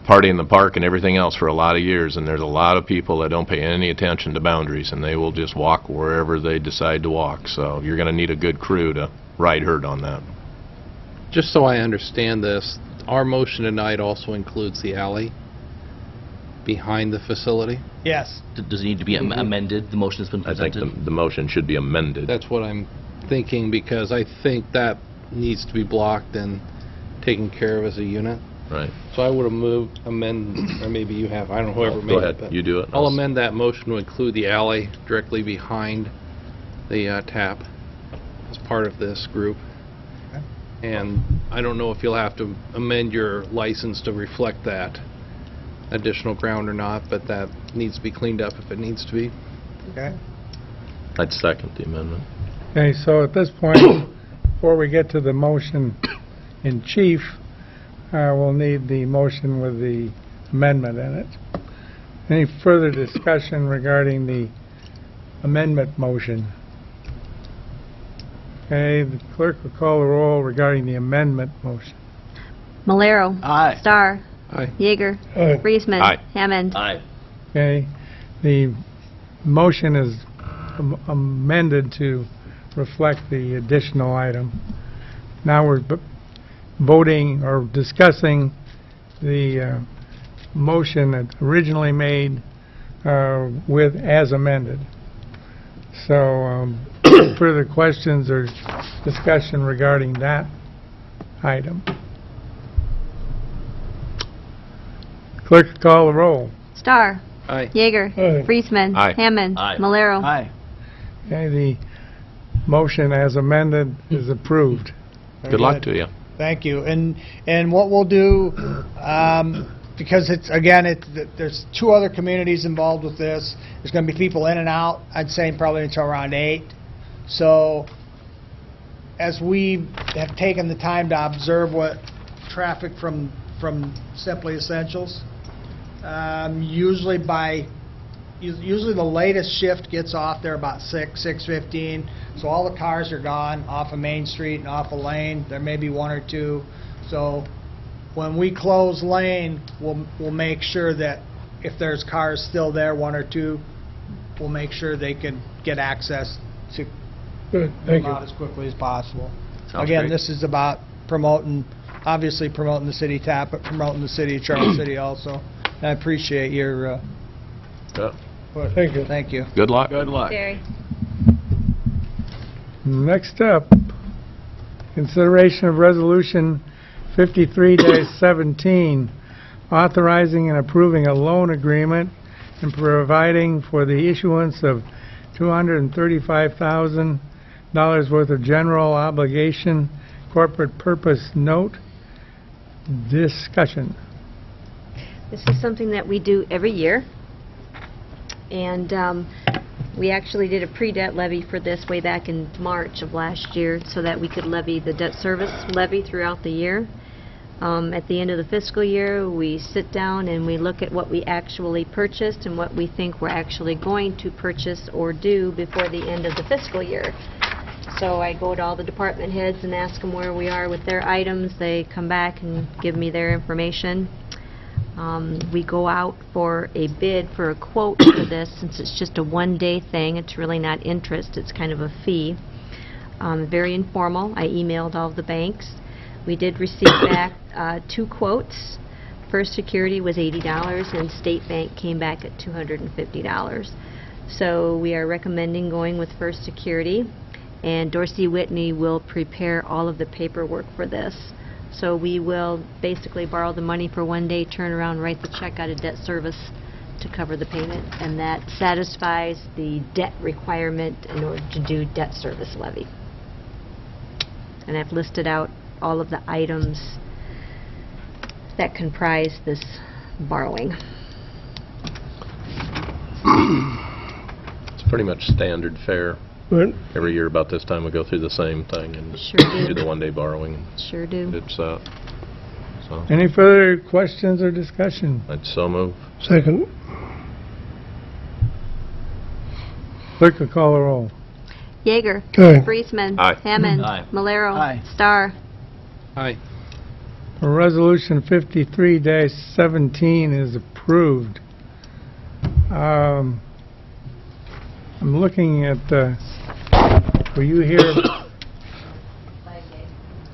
Party in the Park and everything else for a lot of years, and there's a lot of people that don't pay any attention to boundaries, and they will just walk wherever they decide to walk. So you're going to need a good crew to ride herd on that. Just so I understand this, our motion tonight also includes the alley behind the facility? Yes. Does it need to be amended? The motion has been I think presented. the motion should be amended. That's what I'm thinking, because I think that needs to be blocked and taken care of as a unit. Right. So I would have amend, or maybe you have, I don't know, whoever made Go it. ahead, but you do it. I'll amend that motion to include the alley directly behind the tap as part of this group. And I don't know if you'll have to amend your license to reflect that additional ground or not, but that needs to be cleaned up if it needs to be. Okay. I'd second the amendment. Okay, so at this point, before we get to the motion in chief, we'll need the motion with the amendment in it. Any further discussion regarding the amendment motion? Okay, the clerk will call the roll regarding the amendment motion. Malero. Aye. Starr. Aye. Yeager. Aye. Reisman. Aye. Hammond. Aye. Okay, the motion is amended to reflect the additional item. Now we're voting or discussing the motion that originally made with as amended. So further questions or discussion regarding that item? Clerk, call the roll. Starr. Aye. Yeager. Aye. Friesman. Aye. Hammond. Aye. Malero. Aye. Okay, the motion as amended is approved. Good luck to you. Thank you. And what we'll do, because it's, again, there's 2 other communities involved with this. There's going to be people in and out, I'd say probably until around 8. So as we have taken the time to observe what traffic from Simply Essentials, usually the latest shift gets off there about 6:15, so all the cars are gone off of Main Street and off of Lane. There may be 1 or 2. So when we close Lane, we'll make sure that if there's cars still there, 1 or 2, we'll make sure they can get access to Good, thank come you. out as quickly as possible. Sounds Again, great. this is about obviously promoting the city tap, but promoting the city of Charles City also. And I appreciate your Yeah. Thank you. Thank you. Good luck. Good luck. Jerry. Next up, consideration of resolution 53-17, authorizing and approving a loan agreement and providing for the issuance of $235,000 worth of general obligation corporate purpose note. Discussion. This is something that we do every year, and we actually did a pre-debt levy for this way back in March of last year so that we could levy the debt service levy throughout the year. At the end of the fiscal year, we sit down and we look at what we actually purchased and what we think we're actually going to purchase or do before the end of the fiscal year. So I go to all the department heads and ask them where we are with their items. They come back and give me their information. We go out for a bid for a quote for this. Since it's just a one-day thing, it's really not interest, it's kind of a fee. Very informal. I emailed all of the banks. We did receive back 2 quotes. First Security was $80 and State Bank came back at $250. So we are recommending going with First Security, and Dorsey Whitney will prepare all of the paperwork for this. So we will basically borrow the money for one day, turn around, write the check out of debt service to cover the payment, and that satisfies the debt requirement in order to do debt service levy. And I've listed out all of the items that comprise this borrowing. It's pretty much standard fare. Good. Every year about this time we go through the same thing and Sure do. do the one-day borrowing. Sure do. It's so Any further questions or discussion? I'd so move. Second. Clerk will call the roll. Yeager. Aye. Friesman. Aye. Hammond. Aye. Malero. Aye. Starr. Aye. Resolution 53-17 is approved. I'm looking at, were you here?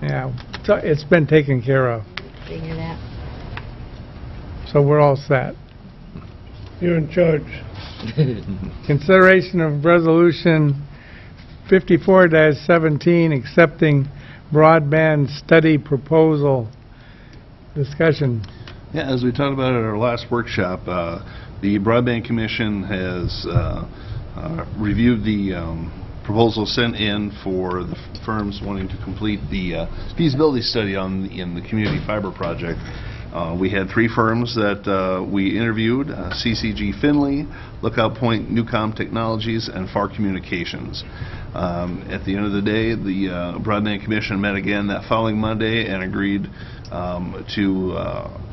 Yeah, it's been taken care of, Figure that. so we're all set. You're in charge. Consideration of resolution 54-17, accepting broadband study proposal. Discussion. Yeah, as we talked about at our last workshop, the Broadband Commission has reviewed the proposal sent in for the firms wanting to complete the feasibility study in the community fiber project. We had 3 firms that we interviewed, CCG Finley, Lookout Point Newcom Technologies, and FAR Communications. At the end of the day, the Broadband Commission met again that following Monday and agreed to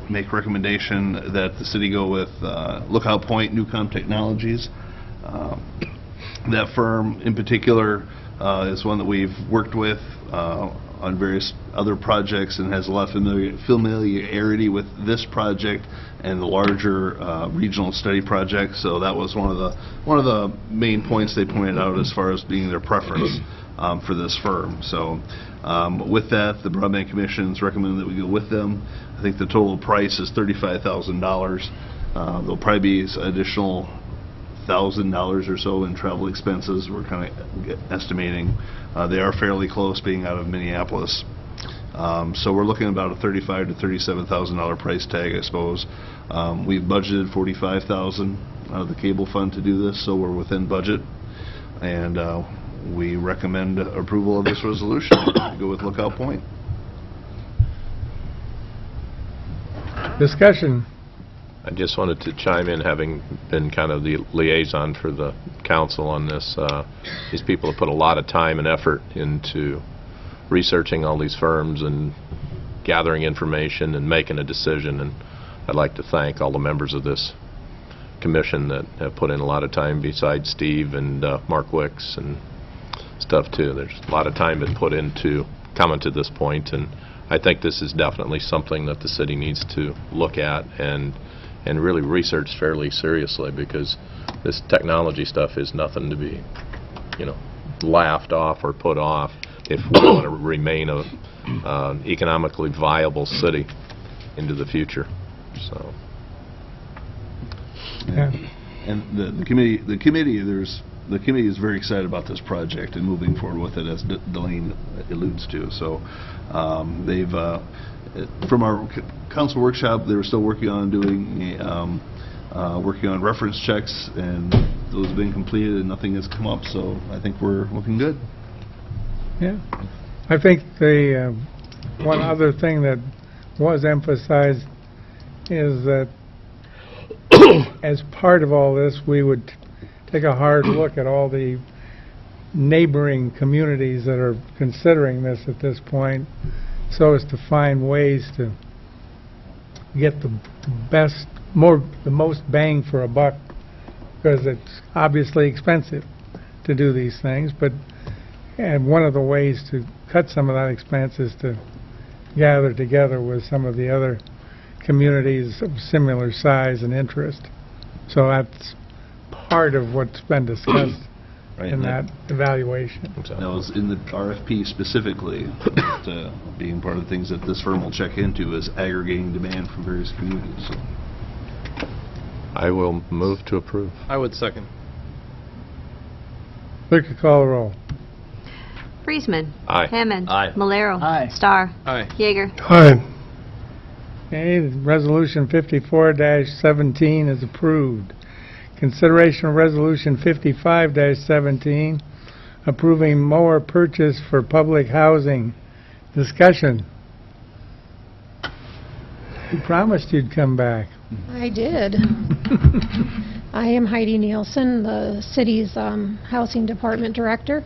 make recommendation that the city go with Lookout Point Newcom Technologies. That firm in particular is one that we've worked with on various other projects and has a lot of familiarity with this project and the larger regional study project. So that was one of the main points they pointed out as far as being their preference for this firm. So with that, the Broadband Commission's recommended that we go with them. I think the total price is $35,000. There'll probably be additional $1,000 or so in travel expenses. We're kind of estimating. They are fairly close, being out of Minneapolis. So we're looking at about a $35,000 to $37,000 price tag, I suppose. We've budgeted $45,000 out of the cable fund to do this, so we're within budget. And we recommend approval of this resolution. Go with Lookout Point. Discussion. I just wanted to chime in, having been kind of the liaison for the council on this. These people have put a lot of time and effort into researching all these firms and gathering information and making a decision, and I'd like to thank all the members of this commission that have put in a lot of time, besides Steve and Mark Wicks and stuff too. There's a lot of time been put into coming to this point, and I think this is definitely something that the city needs to look at and really research fairly seriously, because this technology stuff is nothing to be, laughed off or put off if we want to remain a economically viable city into the future. So. Yeah. And the committee is very excited about this project and moving forward with it, as Delane alludes to. So they've from our council workshop, they were still working on doing working on reference checks, and those have been completed and nothing has come up. So I think we're looking good. Yeah. I think the one other thing that was emphasized is that as part of all this, we would take a hard look at all the neighboring communities that are considering this at this point, so as to find ways to get the most bang for a buck, because it's obviously expensive to do these things, and one of the ways to cut some of that expense is to gather together with some of the other communities of similar size and interest. So that's part of what's been discussed in that evaluation. That was in the RFP specifically, being part of the things that this firm will check into is aggregating demand from various communities. So. I will move to approve. I would second. Clerk, call the roll. Friesman. Aye. Hammond. Aye. Malero. Aye. Starr. Aye. Yeager. Aye. Okay, Resolution 54-17 is approved. Consideration of Resolution 55-17, approving mower purchase for public housing. Discussion. You promised you'd come back. I did. I am Heidi Nielsen, the city's housing department director.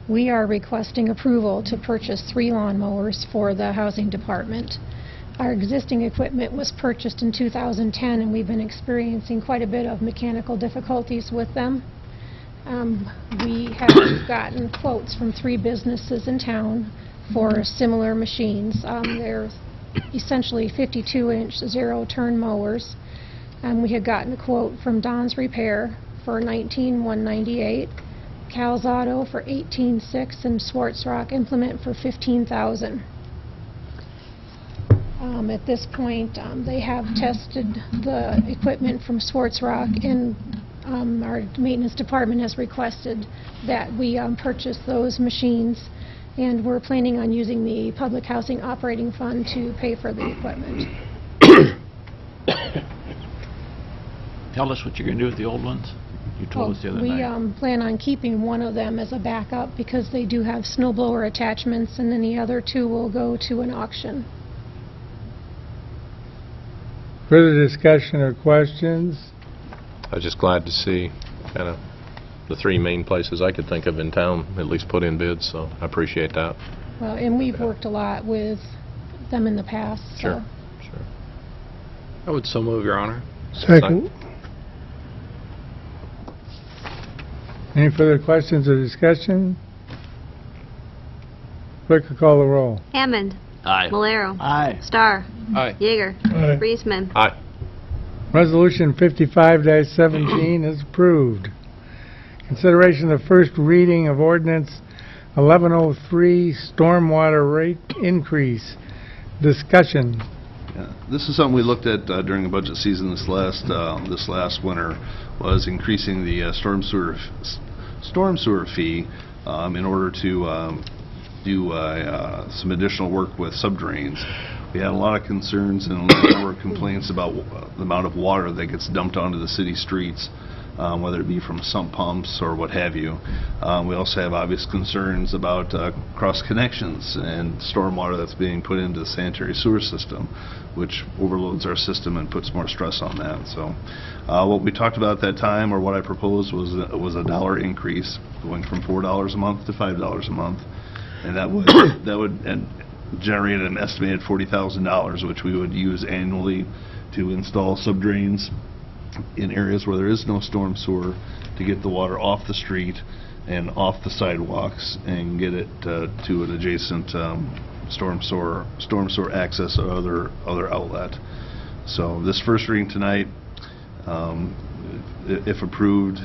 We are requesting approval to purchase 3 lawnmowers for the housing department. Our existing equipment was purchased in 2010, and we've been experiencing quite a bit of mechanical difficulties with them. We have gotten quotes from 3 businesses in town for similar machines. They're essentially 52-inch zero-turn mowers. We had gotten a quote from Don's Repair for $19,198, Cal's Auto for $18,600, and Swartz Rock Implement for $15,000. At this point, they have tested the equipment from Swartz Rock, and our maintenance department has requested that we purchase those machines, and we're planning on using the Public Housing Operating Fund to pay for the equipment. Tell us what you're going to do with the old ones. You told us the other night. We plan on keeping one of them as a backup because they do have snowblower attachments, and then the other 2 will go to an auction. Further discussion or questions? I was just glad to see kind of the 3 main places I could think of in town at least put in bids, so I appreciate that. Well, and we've worked a lot with them in the past. Sure, so. sure. I would so move, Your Honor. Second. Any further questions or discussion? Clerk will call the roll. Hammond. Aye. Malero. Aye. Starr. Aye. Yeager. Aye. Friesman. Aye. Resolution 55-17 is approved. Consideration of first reading of ordinance 1103, stormwater rate increase. Discussion. Yeah, this is something we looked at during the budget season this last winter, was increasing the storm sewer fee in order to do some additional work with subdrains. We had a lot of concerns and a lot of complaints about the amount of water that gets dumped onto the city streets, whether it be from sump pumps or what have you. We also have obvious concerns about cross connections and stormwater that's being put into the sanitary sewer system, which overloads our system and puts more stress on that. So what we talked about at that time, or what I proposed, was a $1 increase, going from $4 a month to $5 a month, and that would generate an estimated $40,000, which we would use annually to install subdrains in areas where there is no storm sewer, to get the water off the street and off the sidewalks and get it to an adjacent storm sewer access or other outlet. So this first reading tonight, if approved,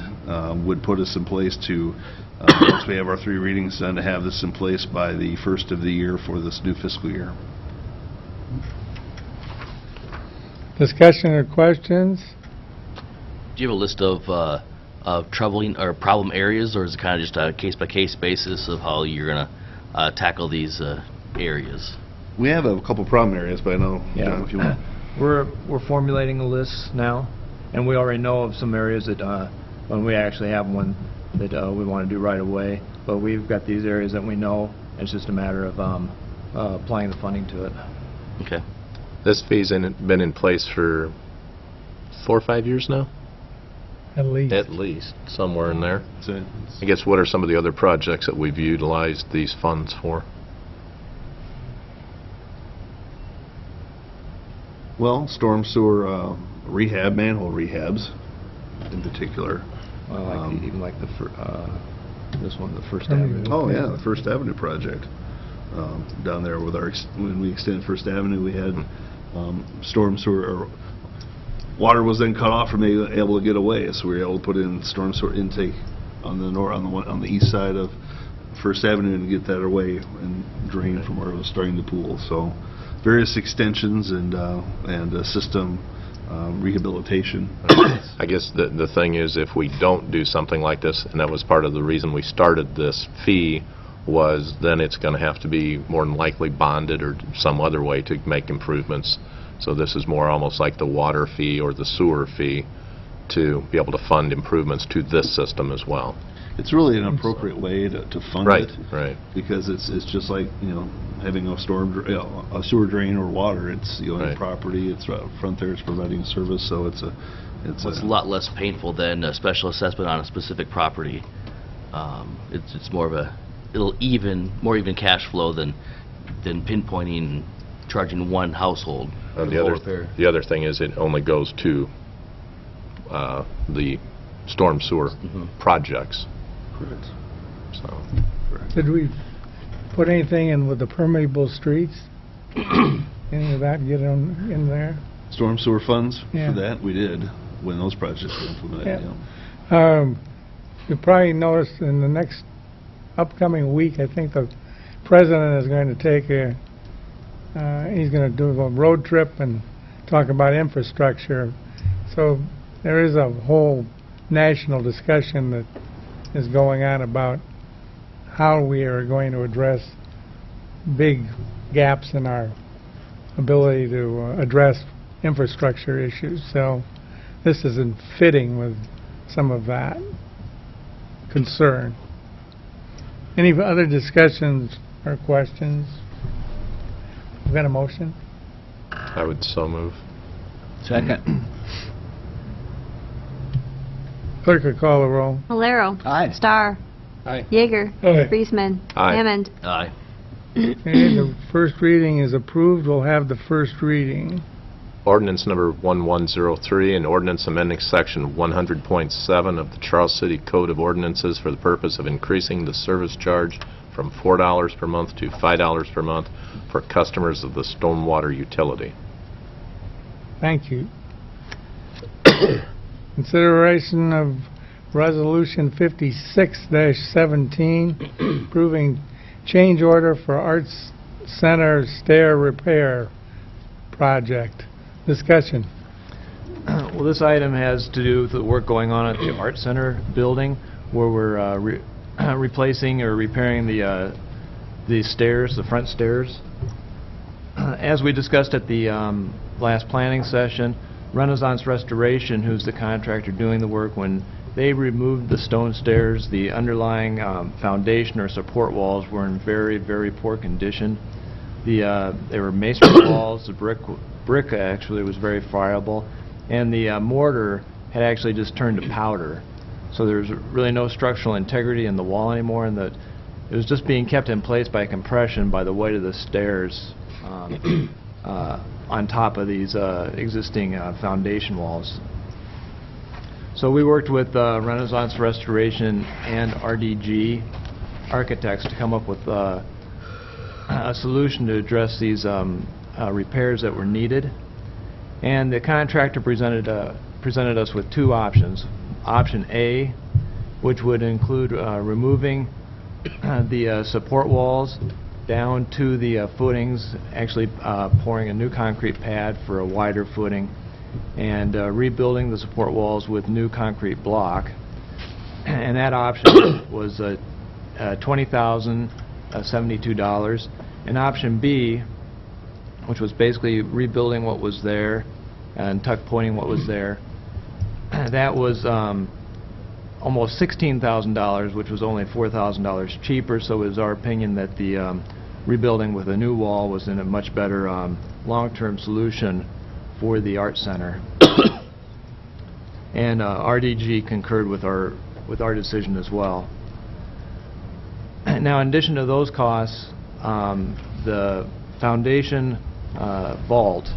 would put us in place to, once we have our 3 readings done, to have this in place by the first of the year for this new fiscal year. Discussion or questions? Do you have a list of troubling or problem areas, or is it kind of just a case-by-case basis of how you're going to tackle these areas? We have a couple problem areas, but I know, John, if you want. We're formulating a list now, and we already know of some areas that when we actually have one that we want to do right away. But we've got these areas that we know, and it's just a matter of applying the funding to it. Okay. This fee's been in place for 4 or 5 years now? At least. At least, somewhere in there. So I guess, what are some of the other projects that we've utilized these funds for? well, storm sewer rehab, manhole rehabs in particular. Well, even like this one, the First Avenue. Oh yeah, the First Avenue project down there with when we extended First Avenue, we had storm sewer. Or water was then cut off from being able to get away, so we were able to put in storm sewer intake on the east side of First Avenue and get that away and drain from where it was starting to pool. So various extensions and system rehabilitation. I guess the thing is, if we don't do something like this, and that was part of the reason we started this fee, was then it's going to have to be more than likely bonded or some other way to make improvements. So this is more almost like the water fee or the sewer fee to be able to fund improvements to this system as well. It's really an appropriate way to fund Right, it. right. Because it's just like, having a a sewer drain or water. It's you own Right. the property. It's right front there. It's providing a service. So it's a a lot less painful than a special assessment on a specific property. It's more of a more even cash flow than pinpointing and charging one household. for the full repair. The other thing is, it only goes to the storm sewer projects. Correct. So. Did we put anything in with the permeable streets? Any of that get in there? Storm sewer funds Yeah. for that we did when those projects were implemented. Yeah. You probably noticed in the next upcoming week, I think the president is going to take he's going to do a road trip and talk about infrastructure. So there is a whole national discussion that is going on about how we are going to address big gaps in our ability to address infrastructure issues. So this isn't fitting with some of that concern. Any other discussions or questions? We've got a motion? I would so move. Second. Clerk will call the roll. Malero. Aye. Starr. Aye. Yeager. Aye. Friesman. Aye. Hammond. Aye. Okay, the first reading is approved. We'll have the first reading. Ordinance number 1103, an ordinance amending section 100.7 of the Charles City Code of Ordinances for the purpose of increasing the service charge from $4 per month to $5 per month for customers of the stormwater utility. Thank you. Consideration of Resolution 56-17, approving change order for Arts Center stair repair project. Discussion. Well, this item has to do with the work going on at the Art Center building, where we're replacing or repairing the stairs, the front stairs. As we discussed at the last planning session, Renaissance Restoration, who's the contractor doing the work, when they removed the stone stairs, the underlying foundation or support walls were in very, very poor condition. They were masonry walls. The brick actually was very friable, and the mortar had actually just turned to powder. So there's really no structural integrity in the wall anymore, and it was just being kept in place by compression by the weight of the stairs on top of these existing foundation walls. So we worked with Renaissance Restoration and RDG Architects to come up with a solution to address these repairs that were needed. And the contractor presented us with two options. Option A, which would include removing the support walls down to the footings, actually pouring a new concrete pad for a wider footing, and rebuilding the support walls with new concrete block. And that option was $20,072. And option B, which was basically rebuilding what was there and tuck pointing what was there, that was almost $16,000, which was only $4,000 cheaper. So it was our opinion that the rebuilding with a new wall was in a much better long-term solution for the Art Center. And RDG concurred with our decision as well. Now, in addition to those costs, the foundation vault,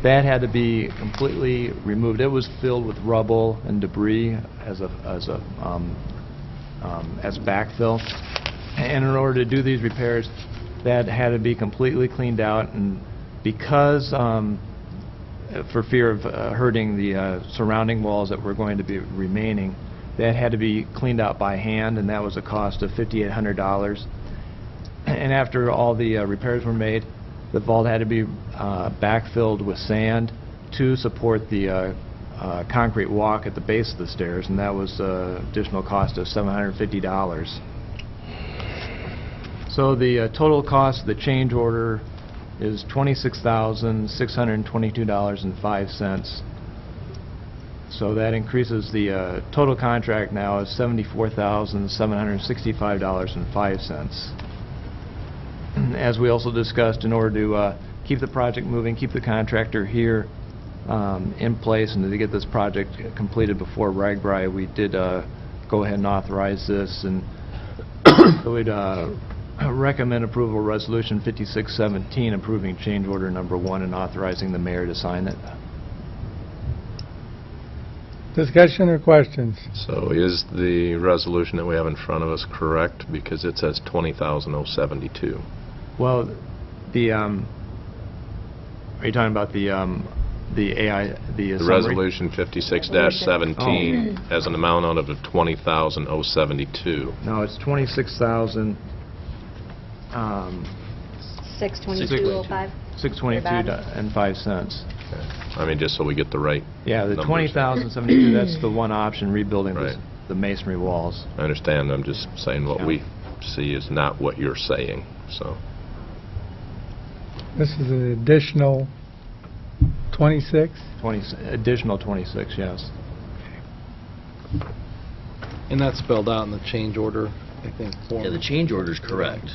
that had to be completely removed. It was filled with rubble and debris as backfill. And in order to do these repairs, that had to be completely cleaned out. And because, for fear of hurting the surrounding walls that were going to be remaining, that had to be cleaned out by hand, and that was a cost of $5,800. And after all the repairs were made, the vault had to be backfilled with sand to support the concrete walk at the base of the stairs, and that was an additional cost of $750. So the total cost of the change order is $26,622.05. So that increases the total contract now is $74,765.05. As we also discussed, in order to keep the project moving, keep the contractor here in place, and to get this project completed before RAGBRAI, we did go ahead and authorize this, and we'd recommend approval of Resolution 5617, approving change order number 1 and authorizing the mayor to sign it. Discussion or questions? So is the resolution that we have in front of us correct? Because it says $20,072. Well, the are you talking about the The summary? resolution 56-17 has an amount on it of $20,072. No, it's 26,000. 622.05. 622.05 cents. I mean, just so we get the right Yeah, the numbers. 20,072. That's the one option, rebuilding Right. the masonry walls. I understand. I'm just saying what Yeah. we see is not what you're saying. So This is an additional 26? Additional 26, yes. And that's spelled out in the change order, I think, form. Yeah, the change order is correct.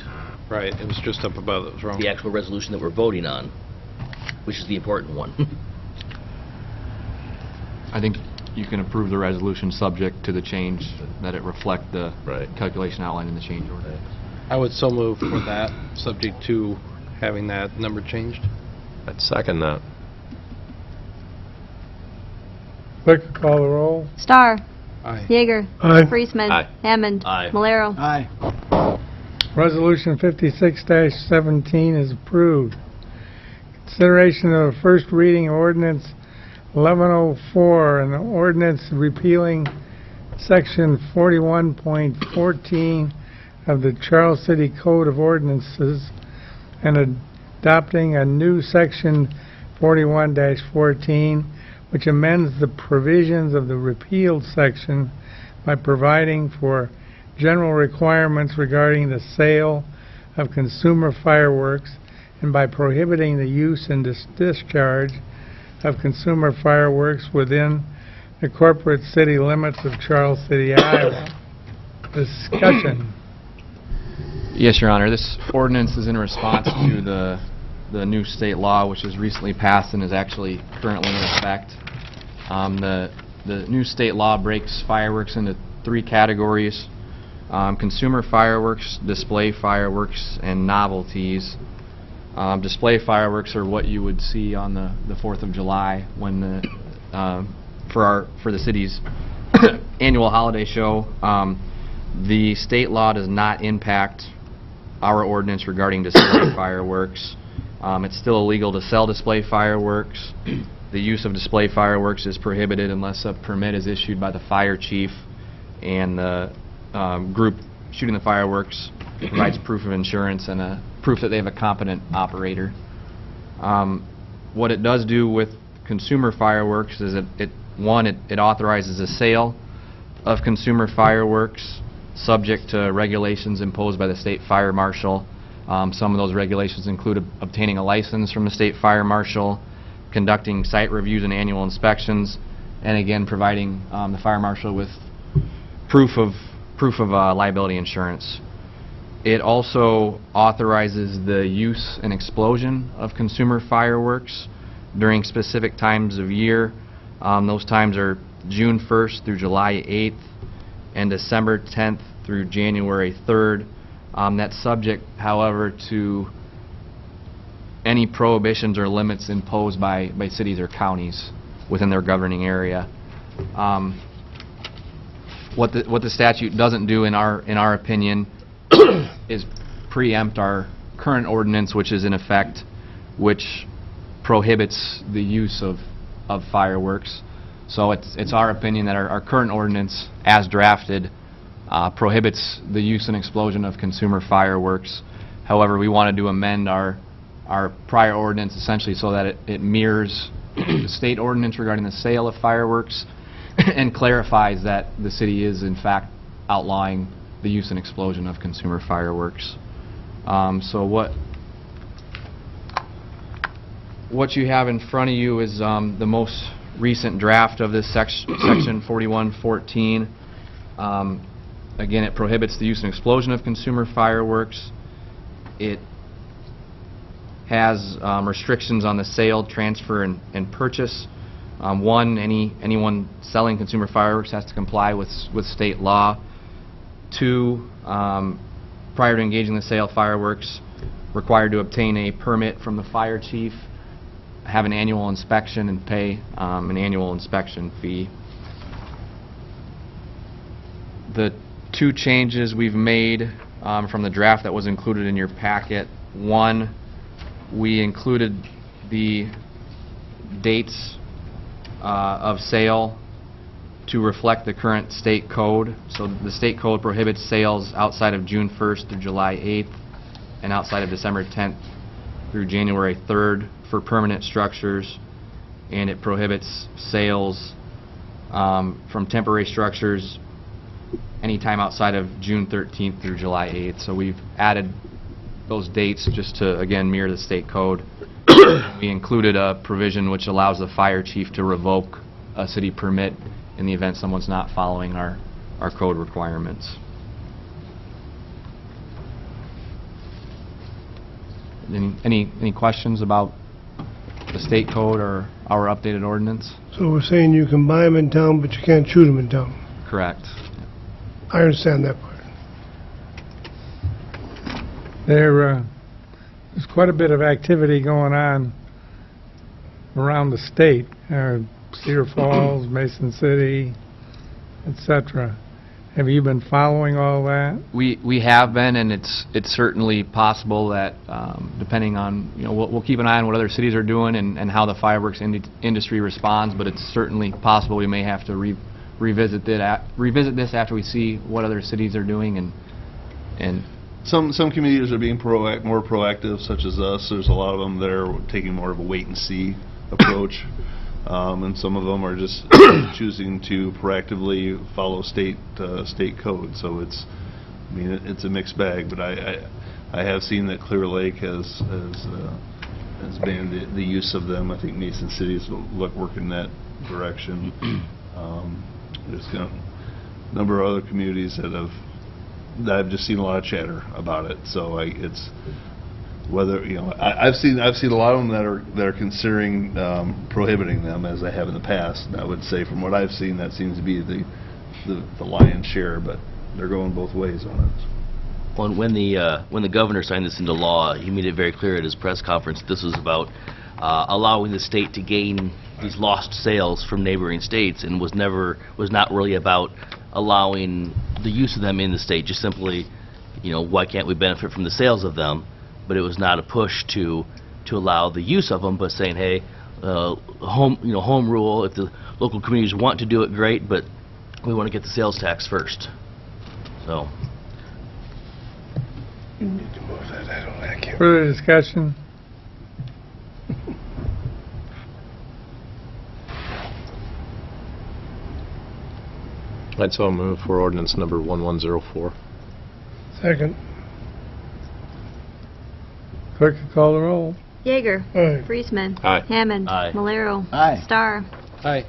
Right, it was just up above it was wrong. The actual resolution that we're voting on, which is the important one. I think you can approve the resolution subject to the change, that it reflect the calculation outlined in the change order. I would so move for that, subject to having that number changed. I'd second that. Clerk will call the roll. Starr. Aye. Yeager. Aye. Friesman. Aye. Hammond. Aye. Malero. Aye. Resolution 56-17 is approved. Consideration of the first reading of ordinance 1104, an ordinance repealing section 41.14 of the Charles City Code of Ordinances and adopting a new section 41-14, which amends the provisions of the repealed section by providing for general requirements regarding the sale of consumer fireworks and by prohibiting the use and discharge of consumer fireworks within the corporate city limits of Charles City, Iowa. Discussion. Yes, Your Honor. This ordinance is in response to the new state law, which was recently passed and is actually currently in effect. The new state law breaks fireworks into 3 categories: consumer fireworks, display fireworks, and novelties. Display fireworks are what you would see on the 4th of July when for the city's annual holiday show. The state law does not impact our ordinance regarding display fireworks. It's still illegal to sell display fireworks. The use of display fireworks is prohibited unless a permit is issued by the fire chief, and the group shooting the fireworks provides proof of insurance and a proof that they have a competent operator. What it does do with consumer fireworks is it authorizes the sale of consumer fireworks subject to regulations imposed by the state fire marshal. Some of those regulations include obtaining a license from the state fire marshal, conducting site reviews and annual inspections, and again providing the fire marshal with proof of liability insurance. It also authorizes the use and explosion of consumer fireworks during specific times of year. Those times are June 1st through July 8th and December 10th through January 3rd. That's subject, however, to any prohibitions or limits imposed by cities or counties within their governing area. What the statute doesn't do, in our opinion, is preempt our current ordinance, which is in effect, which prohibits the use of fireworks. So it's our opinion that our current ordinance, as drafted, prohibits the use and explosion of consumer fireworks. However, we wanted to amend our prior ordinance essentially so that it mirrors the state ordinance regarding the sale of fireworks and clarifies that the city is in fact outlawing the use and explosion of consumer fireworks. So what you have in front of you is the most recent draft of this section 4114. Again, it prohibits the use and explosion of consumer fireworks. It has restrictions on the sale, transfer, and purchase. One, anyone selling consumer fireworks has to comply with state law. 2, prior to engaging in the sale of fireworks, required to obtain a permit from the fire chief, have an annual inspection, and pay an annual inspection fee. The 2 changes we've made from the draft that was included in your packet: 1, we included the dates of sale to reflect the current state code. So the state code prohibits sales outside of June 1st through July 8th and outside of December 10th through January 3rd for permanent structures, and it prohibits sales from temporary structures anytime outside of June 13th through July 8th. So we've added those dates just to, again, mirror the state code. We included a provision which allows the fire chief to revoke a city permit in the event someone's not following our code requirements. Any questions about the state code or our updated ordinance? So we're saying you can buy them in town, but you can't shoot them in town. Correct. I understand that part. There's quite a bit of activity going on around the state, Cedar Falls, Mason City, etc. Have you been following all that? We have been, and it's certainly possible that, depending on, we'll keep an eye on what other cities are doing and how the fireworks industry responds, but it's certainly possible we may have to revisit this after we see what other cities are doing and Some communities are being more proactive, such as us. There's a lot of them that are taking more of a wait-and-see approach, and some of them are just choosing to proactively follow state code. So it's a mixed bag. But I have seen that Clear Lake has banned the use of them. I think Mason City is working that direction. There's a number of other communities that I've just seen a lot of chatter about it. So it's whether I've seen a lot of them that are considering prohibiting them, as I have in the past. And I would say from what I've seen, that seems to be the lion's share, but they're going both ways on it. Well, when the governor signed this into law, he made it very clear at his press conference this was about allowing the state to gain these lost sales from neighboring states, and was not really about allowing the use of them in the state. Just simply, why can't we benefit from the sales of them? But it was not a push to allow the use of them, but saying, hey, home rule. If the local communities want to do it, great, but we want to get the sales tax first. So. Further discussion? I'd so move for ordinance number 1104. Second. Clerk will call the roll. Yeager. Aye. Friesman. Aye. Hammond. Aye. Malero. Aye. Starr. Aye.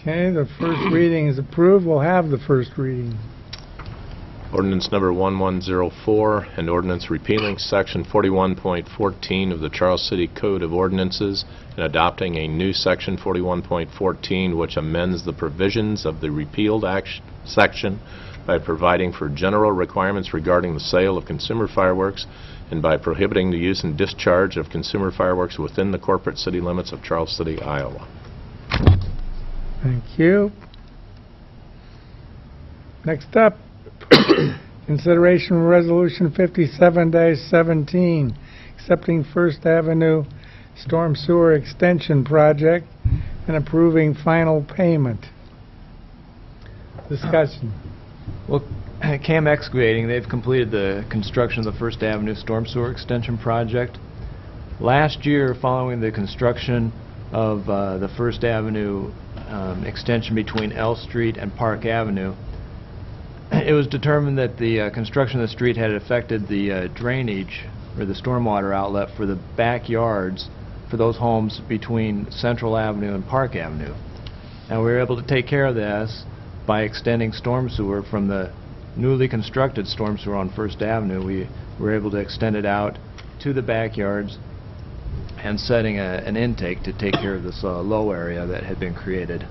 Okay, the first reading is approved. We'll have the first reading. Ordinance number 1104, an ordinance repealing section 41.14 of the Charles City Code of Ordinances and adopting a new section 41.14 which amends the provisions of the repealed section by providing for general requirements regarding the sale of consumer fireworks and by prohibiting the use and discharge of consumer fireworks within the corporate city limits of Charles City, Iowa. Thank you. Next up, consideration of Resolution 57-17, accepting First Avenue Storm Sewer Extension Project and approving final payment. Discussion. Well, CAM Excavating, they've completed the construction of the First Avenue Storm Sewer Extension Project. Last year, following the construction of the First Avenue extension between L Street and Park Avenue, it was determined that the construction of the street had affected the drainage or the stormwater outlet for the backyards for those homes between Central Avenue and Park Avenue. And we were able to take care of this by extending storm sewer from the newly constructed storm sewer on First Avenue. We were able to extend it out to the backyards and setting an intake to take care of this low area that had been created.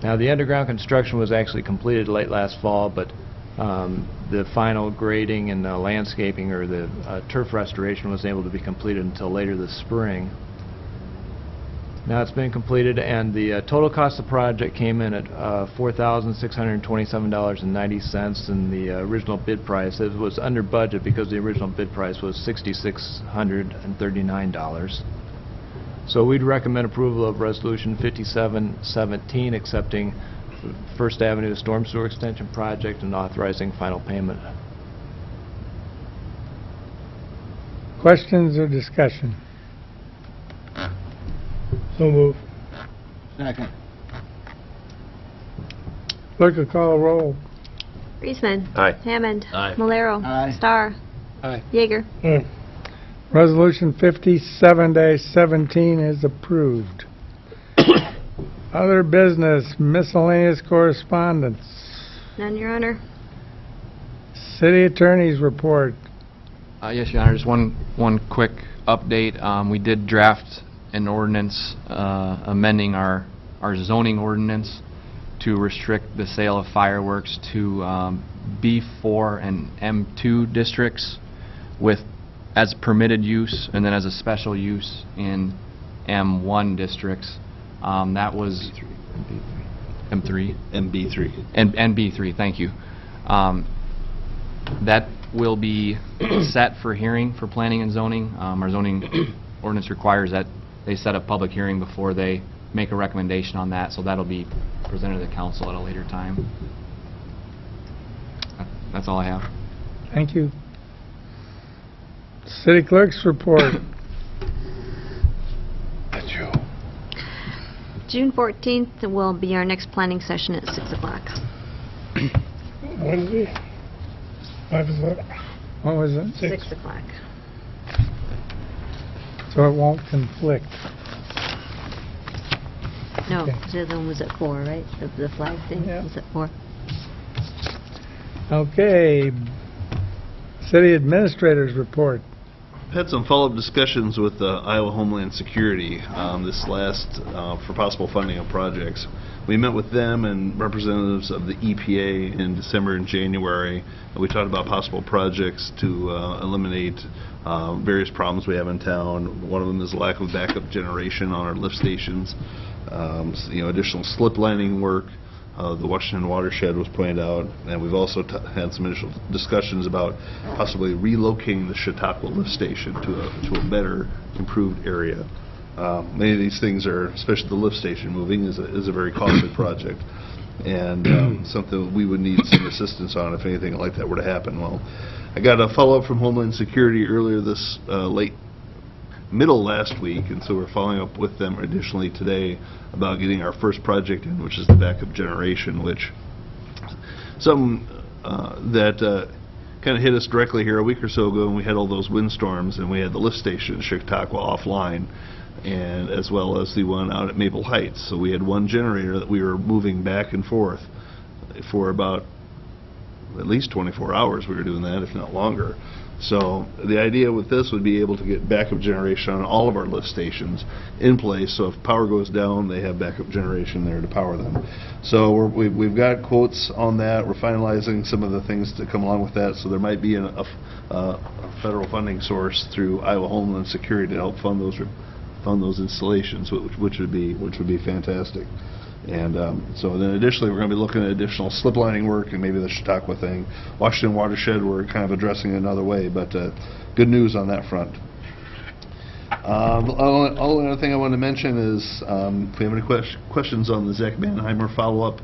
Now, the underground construction was actually completed late last fall, but the final grading and landscaping or the turf restoration wasn't able to be completed until later this spring. Now it's been completed, and the total cost of the project came in at $4,627.90, and the original bid price, it was under budget because the original bid price was $6,639. So we'd recommend approval of Resolution 5717, accepting First Avenue Storm Sewer Extension Project and authorizing final payment. Questions or discussion? So move. Second. Clerk will call the roll. Friesman. Aye. Hammond. Aye. Malero. Aye. Starr. Aye. Yeager. Aye. Resolution 57-17 is approved. Other business, miscellaneous correspondence. None, Your Honor. City Attorney's report. Yes, Your Honor, just one quick update. We did draft an ordinance amending our zoning ordinance to restrict the sale of fireworks to B4 and M2 districts with as permitted use and then as a special use in M1 districts. That was M3? MB3. And B3, thank you. That will be set for hearing for planning and zoning. Our zoning ordinance requires that they set a public hearing before they make a recommendation on that, so that'll be presented to the council at a later time. That's all I have. Thank you. City Clerk's report. That's you. June 14th will be our next planning session at 6 o'clock. Wednesday? 5 o'clock? What was it? 6 o'clock. So it won't conflict. No, Okay. the other one was at 4, right? The flag thing was at 4. Okay. City Administrator's report. Had some follow-up discussions with Iowa Homeland Security this last for possible funding of projects. We met with them and representatives of the EPA in December and January. We talked about possible projects to eliminate various problems we have in town. One of them is lack of backup generation on our lift stations. Additional slip lining work. The Washington watershed was pointed out, and we've also had some initial discussions about possibly relocating the Chautauqua lift station to a better, improved area. Many of these things are, especially the lift station moving, is a very costly project, and something that we would need some assistance on if anything like that were to happen. Well, I got a follow-up from Homeland Security earlier this middle last week, and so we're following up with them additionally today about getting our first project in, which is the backup generation, which something that kind of hit us directly here a week or so ago when we had all those windstorms and we had the lift station in Chautauqua offline, and as well as the one out at Maple Heights. So we had one generator that we were moving back and forth for about at least 24 hours. We were doing that, if not longer. So the idea with this would be able to get backup generation on all of our lift stations in place, so if power goes down, they have backup generation there to power them. So we've got quotes on that. We're finalizing some of the things that come along with that, so there might be a federal funding source through Iowa Homeland Security to help fund those installations, which would be fantastic. And so then additionally, we're going to be looking at additional slip lining work and maybe the Chautauqua thing. Washington watershed, we're kind of addressing it another way, but good news on that front. The only other thing I wanted to mention is if we have any questions on the Zach Mannheimer follow-up,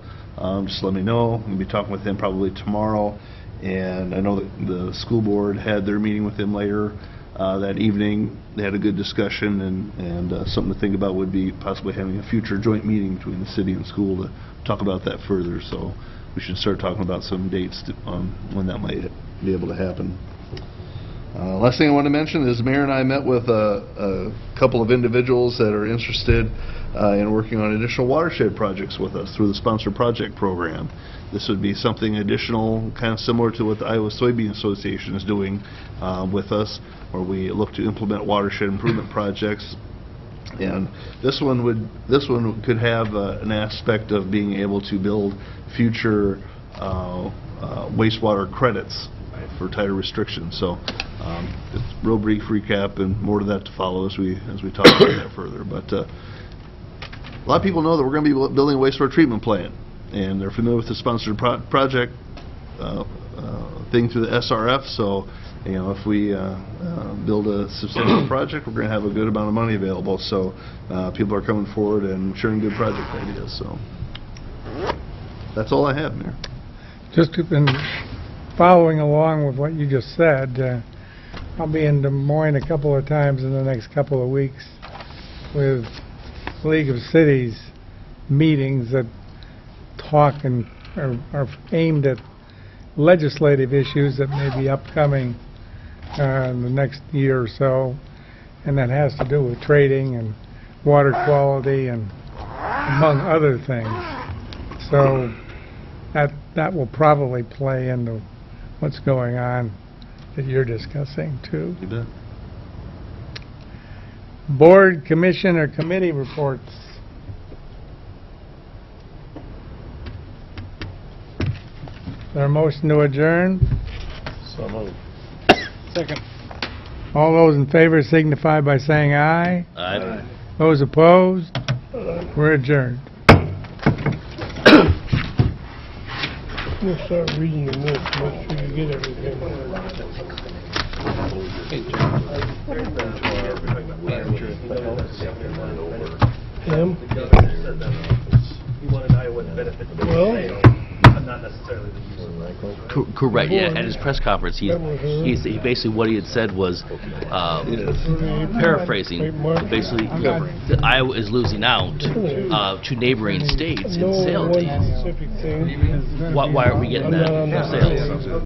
just let me know. We'll be talking with him probably tomorrow. And I know that the school board had their meeting with him later that evening. They had a good discussion, and something to think about would be possibly having a future joint meeting between the city and school to talk about that further. So we should start talking about some dates on when that might be able to happen. Last thing I want to mention is the mayor and I met with a couple of individuals that are interested in working on additional watershed projects with us through the Sponsored Project Program. This would be something additional, kind of similar to what the Iowa Soybean Association is doing with us, where we look to implement watershed improvement projects. And this one could have an aspect of being able to build future wastewater credits for tighter restrictions. So it's a real brief recap, and more to that to follow as we talk about that further. But a lot of people know that we're going to be building a wastewater treatment plant, and they're familiar with the Sponsored Project thing through the SRF. So if we build a substantial project, we're going to have a good amount of money available. So people are coming forward and sharing good project ideas. So that's all I have, Mayor. Just been following along with what you just said. I'll be in Des Moines a couple of times in the next couple of weeks with League of Cities meetings that talk and are aimed at legislative issues that may be upcoming in the next year or so, and that has to do with trading and water quality and among other things. So that will probably play into what's going on that you're discussing too. You bet. Board, commission, or committee reports. Is there a motion to adjourn? So moved. Second. All those in favor signify by saying aye. Aye. Those opposed? We're adjourned. We'll start reading the minutes, make sure you get everything. Him? You want to know what the benefits of the Well- sale, not necessarily the use of the Correct, yeah. At his press conference, he basically, what he had said was, paraphrasing, basically, that Iowa is losing out to neighboring states in sale deeds. Why are we getting that for sales?